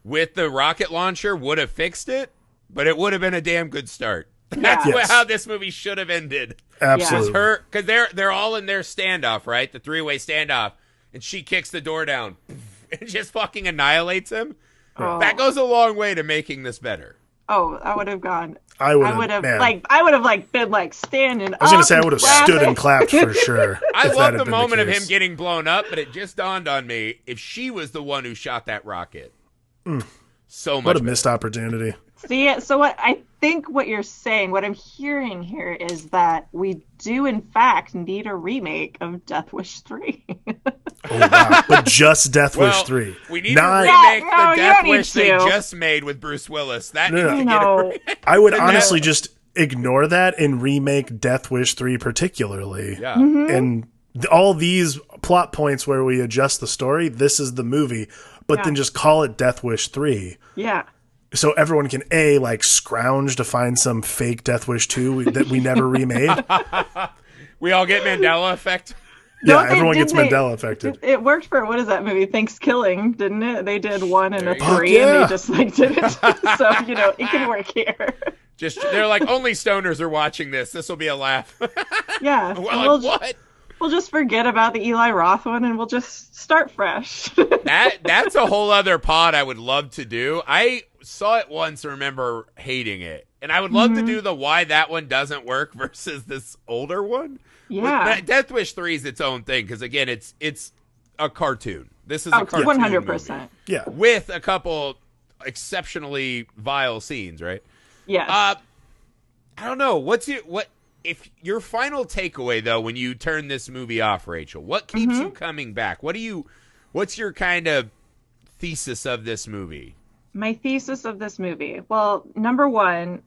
Speaker 1: with the rocket launcher would have fixed it, but it would have been a damn good start. That's how this movie should have ended.
Speaker 3: Absolutely.
Speaker 1: Because they're all in their standoff, right? The 3-way standoff, and she kicks the door down and just fucking annihilates him. Oh. That goes a long way to making this better.
Speaker 2: Oh, I would have gone.
Speaker 3: I would have
Speaker 2: been like standing.
Speaker 3: I was going to say I would have stood and clapped for sure.
Speaker 1: I love the moment of him getting blown up, but it just dawned on me if she was the one who shot that rocket. So much.
Speaker 3: What a missed opportunity.
Speaker 2: See, so what I think what you're saying, what I'm hearing here is that we do in fact need a remake of Death Wish 3.
Speaker 3: Oh, wow. But just Death Wish 3.
Speaker 1: We need to remake the Death Wish they just made with Bruce Willis. That needs to get a remake.
Speaker 3: I would honestly just ignore that and remake Death Wish 3 particularly.
Speaker 1: Yeah.
Speaker 2: Mm-hmm.
Speaker 3: And all these plot points where we adjust the story, this is the movie, but then just call it Death Wish 3.
Speaker 2: Yeah.
Speaker 3: So everyone can scrounge to find some fake Death Wish 2 that we never remade.
Speaker 1: We all get Mandela effect.
Speaker 3: Yeah, everyone gets Mandela affected.
Speaker 2: It worked for, what is that movie? Thanksgiving, didn't it? They did 1 and a 3 and they just did it. So, it can work here.
Speaker 1: They're like, only stoners are watching this. This will be a laugh.
Speaker 2: Yeah.
Speaker 1: What?
Speaker 2: We'll just forget about the Eli Roth one and we'll just start fresh.
Speaker 1: That's a whole other pod I would love to do. I saw it once and remember hating it. And I would love to do the why that one doesn't work versus this older one.
Speaker 2: Yeah.
Speaker 1: But Death Wish 3 is its own thing because, again, it's a cartoon. This is a cartoon
Speaker 2: 100%.
Speaker 1: movie.
Speaker 3: Yeah.
Speaker 1: With a couple exceptionally vile scenes, right?
Speaker 2: Yes.
Speaker 1: I don't know. What if your final takeaway though when you turn this movie off, Rachel? What keeps you coming back? What's your kind of thesis of this movie?
Speaker 2: My thesis of this movie. Well, number one,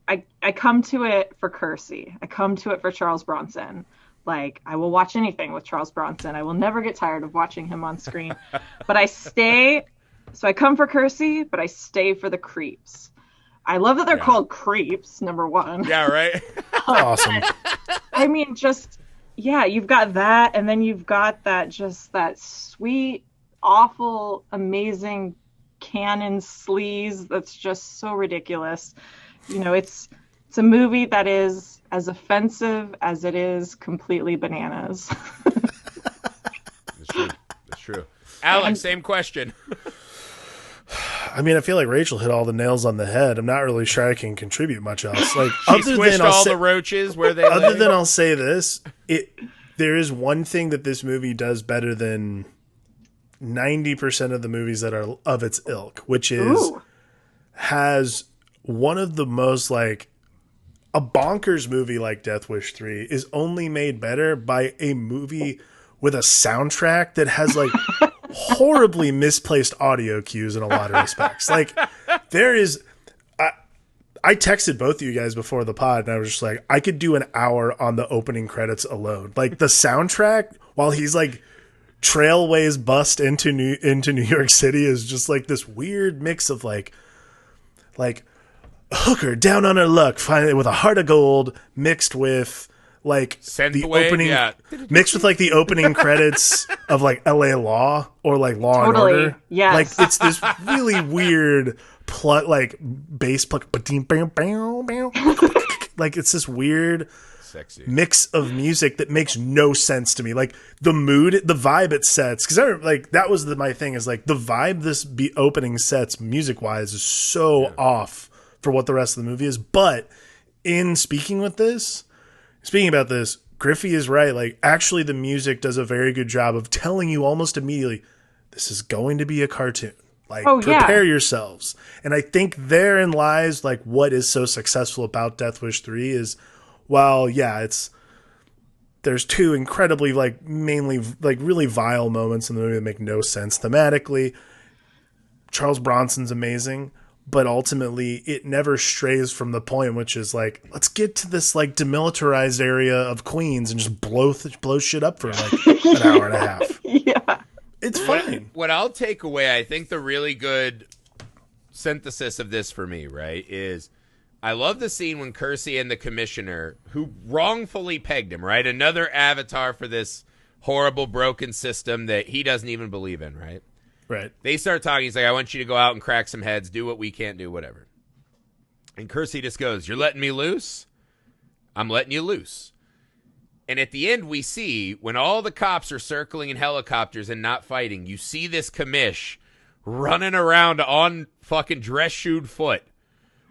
Speaker 2: I come to it for Kersey. I come to it for Charles Bronson. Like, I will watch anything with Charles Bronson. I will never get tired of watching him on screen. But I stay. So I come for Kersey, but I stay for the creeps. I love that they're called creeps, number one.
Speaker 1: Yeah, right?
Speaker 3: Awesome.
Speaker 2: I mean, just, yeah, you've got that. And then you've got that sweet, awful, amazing canon sleaze that's just so ridiculous. You know, it's a movie that is as offensive as it is completely bananas.
Speaker 1: That's true. Alex, same question.
Speaker 3: I mean, I feel like Rachel hit all the nails on the head. I'm not really sure I can contribute much else. Like,
Speaker 1: She squished all the roaches where they
Speaker 3: other
Speaker 1: lay.
Speaker 3: than I'll say this, there is one thing that this movie does better than 90% of the movies that are of its ilk, which is has one of the most, like, a bonkers movie like Death Wish 3 is only made better by a movie with a soundtrack that has, like, horribly misplaced audio cues in a lot of respects. Like, there is... I texted both of you guys before the pod, and I was just like, I could do an hour on the opening credits alone. Like, the soundtrack, while he's, like, trailways bust into New York City, is just, like, this weird mix of, like hooker down on her luck, finally with a heart of gold, mixed with like the opening, mixed with like the opening credits of like L.A. Law or like Law and Order.
Speaker 2: Yes.
Speaker 3: Like it's this really weird like bass pluck, like it's this weird
Speaker 1: sexy
Speaker 3: mix of music that makes no sense to me. Like the mood, the vibe it sets, because that was my thing, is like the vibe this opening sets music wise is so off for what the rest of the movie is. But in speaking about this, Griffey is right. Like, actually the music does a very good job of telling you almost immediately, this is going to be a cartoon. Like, prepare yourselves. And I think therein lies like what is so successful about Death Wish 3 is, while there's two incredibly like mainly like really vile moments in the movie that make no sense thematically. Charles Bronson's amazing, but ultimately it never strays from the point, which is like, let's get to this like demilitarized area of Queens and just blow shit up for like an hour and a half.
Speaker 2: Yeah.
Speaker 3: It's fine.
Speaker 1: What I'll take away, I think the really good synthesis of this for me, right, is I love the scene when Kersey and the commissioner, who wrongfully pegged him, right, another avatar for this horrible broken system that he doesn't even believe in, right?
Speaker 3: Right.
Speaker 1: They start talking. He's like, I want you to go out and crack some heads, do what we can't do, whatever. And Kersey just goes, you're letting me loose? I'm letting you loose. And at the end, we see, when all the cops are circling in helicopters and not fighting, you see this commish running around on fucking dress-shoed foot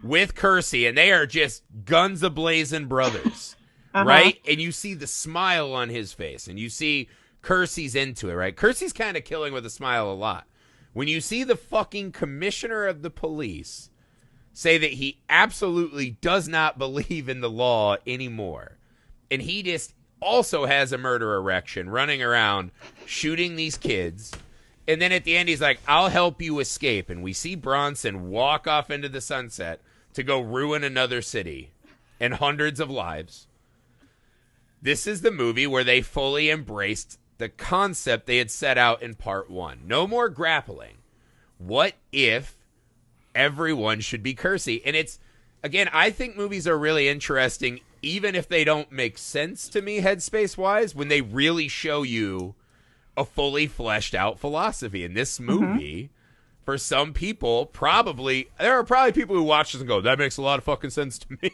Speaker 1: with Kersey, and they are just guns a-blazing brothers, right? And you see the smile on his face, and you see Kersey's into it, right? Kersey's kind of killing with a smile a lot. When you see the fucking commissioner of the police say that he absolutely does not believe in the law anymore, and he just also has a murder erection running around shooting these kids, and then at the end he's like, I'll help you escape, and we see Bronson walk off into the sunset to go ruin another city and hundreds of lives. This is the movie where they fully embraced the concept they had set out in part one. No more grappling. What if everyone should be Kersey? And it's, again, I think movies are really interesting, even if they don't make sense to me headspace-wise, when they really show you a fully fleshed out philosophy. In this movie, for some people, there are probably people who watch this and go, that makes a lot of fucking sense to me.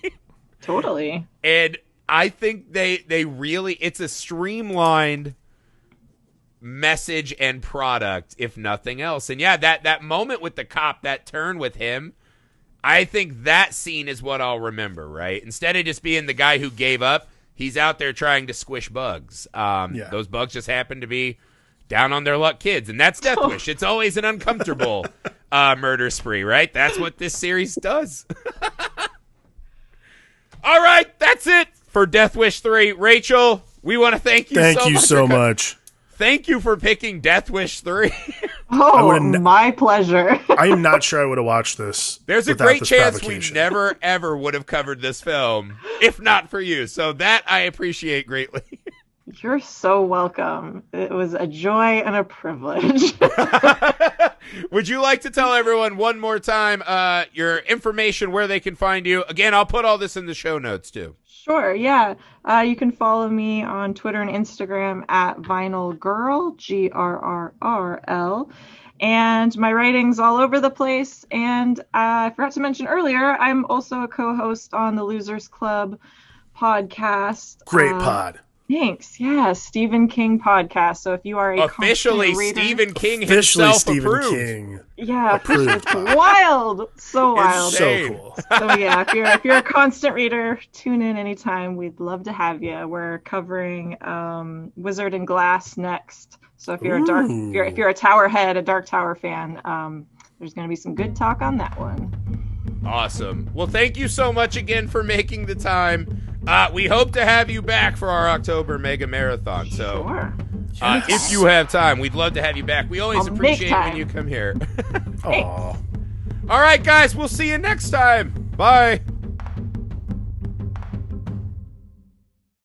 Speaker 2: Totally.
Speaker 1: And I think they really, it's a streamlined message and product, if nothing else. And yeah, that moment with the cop, that turn with him, I think that scene is what I'll remember, right? Instead of just being the guy who gave up, he's out there trying to squish bugs. Those bugs just happen to be down on their luck kids, and that's Death Wish. It's always an uncomfortable murder spree, right? That's what this series does. All right, that's it for Death Wish 3. Rachel, we want to thank you
Speaker 3: so much.
Speaker 1: Thank you for picking Death Wish 3.
Speaker 2: Oh, my pleasure.
Speaker 3: I am not sure I would have watched this.
Speaker 1: There's a great chance we never, ever would have covered this film if not for you. So that I appreciate greatly.
Speaker 2: You're so welcome. It was a joy and a privilege.
Speaker 1: Would you like to tell everyone one more time your information, where they can find you? Again, I'll put all this in the show notes too.
Speaker 2: Sure, yeah. You can follow me on Twitter and Instagram at VinylGirl, GRRRL. And my writing's all over the place. And I forgot to mention earlier, I'm also a co-host on the Losers Club podcast.
Speaker 3: Great pod.
Speaker 2: Thanks. Yeah, Stephen King podcast. So if you are a
Speaker 1: officially
Speaker 2: reader,
Speaker 1: Stephen King himself
Speaker 3: Stephen
Speaker 1: approved.
Speaker 3: King.
Speaker 2: Yeah, it's wild. So wild.
Speaker 3: So cool.
Speaker 2: So yeah, if you're a constant reader, tune in anytime. We'd love to have you. We're covering Wizard and Glass next. So if you're if you're a Tower head, a Dark Tower fan, there's going to be some good talk on that one.
Speaker 1: Awesome. Well, thank you so much again for making the time. We hope to have you back for our October Mega Marathon. So
Speaker 2: sure.
Speaker 1: If you have time, we'd love to have you back. We always appreciate when you come here.
Speaker 3: Aww.
Speaker 1: All right, guys, we'll see you next time. Bye.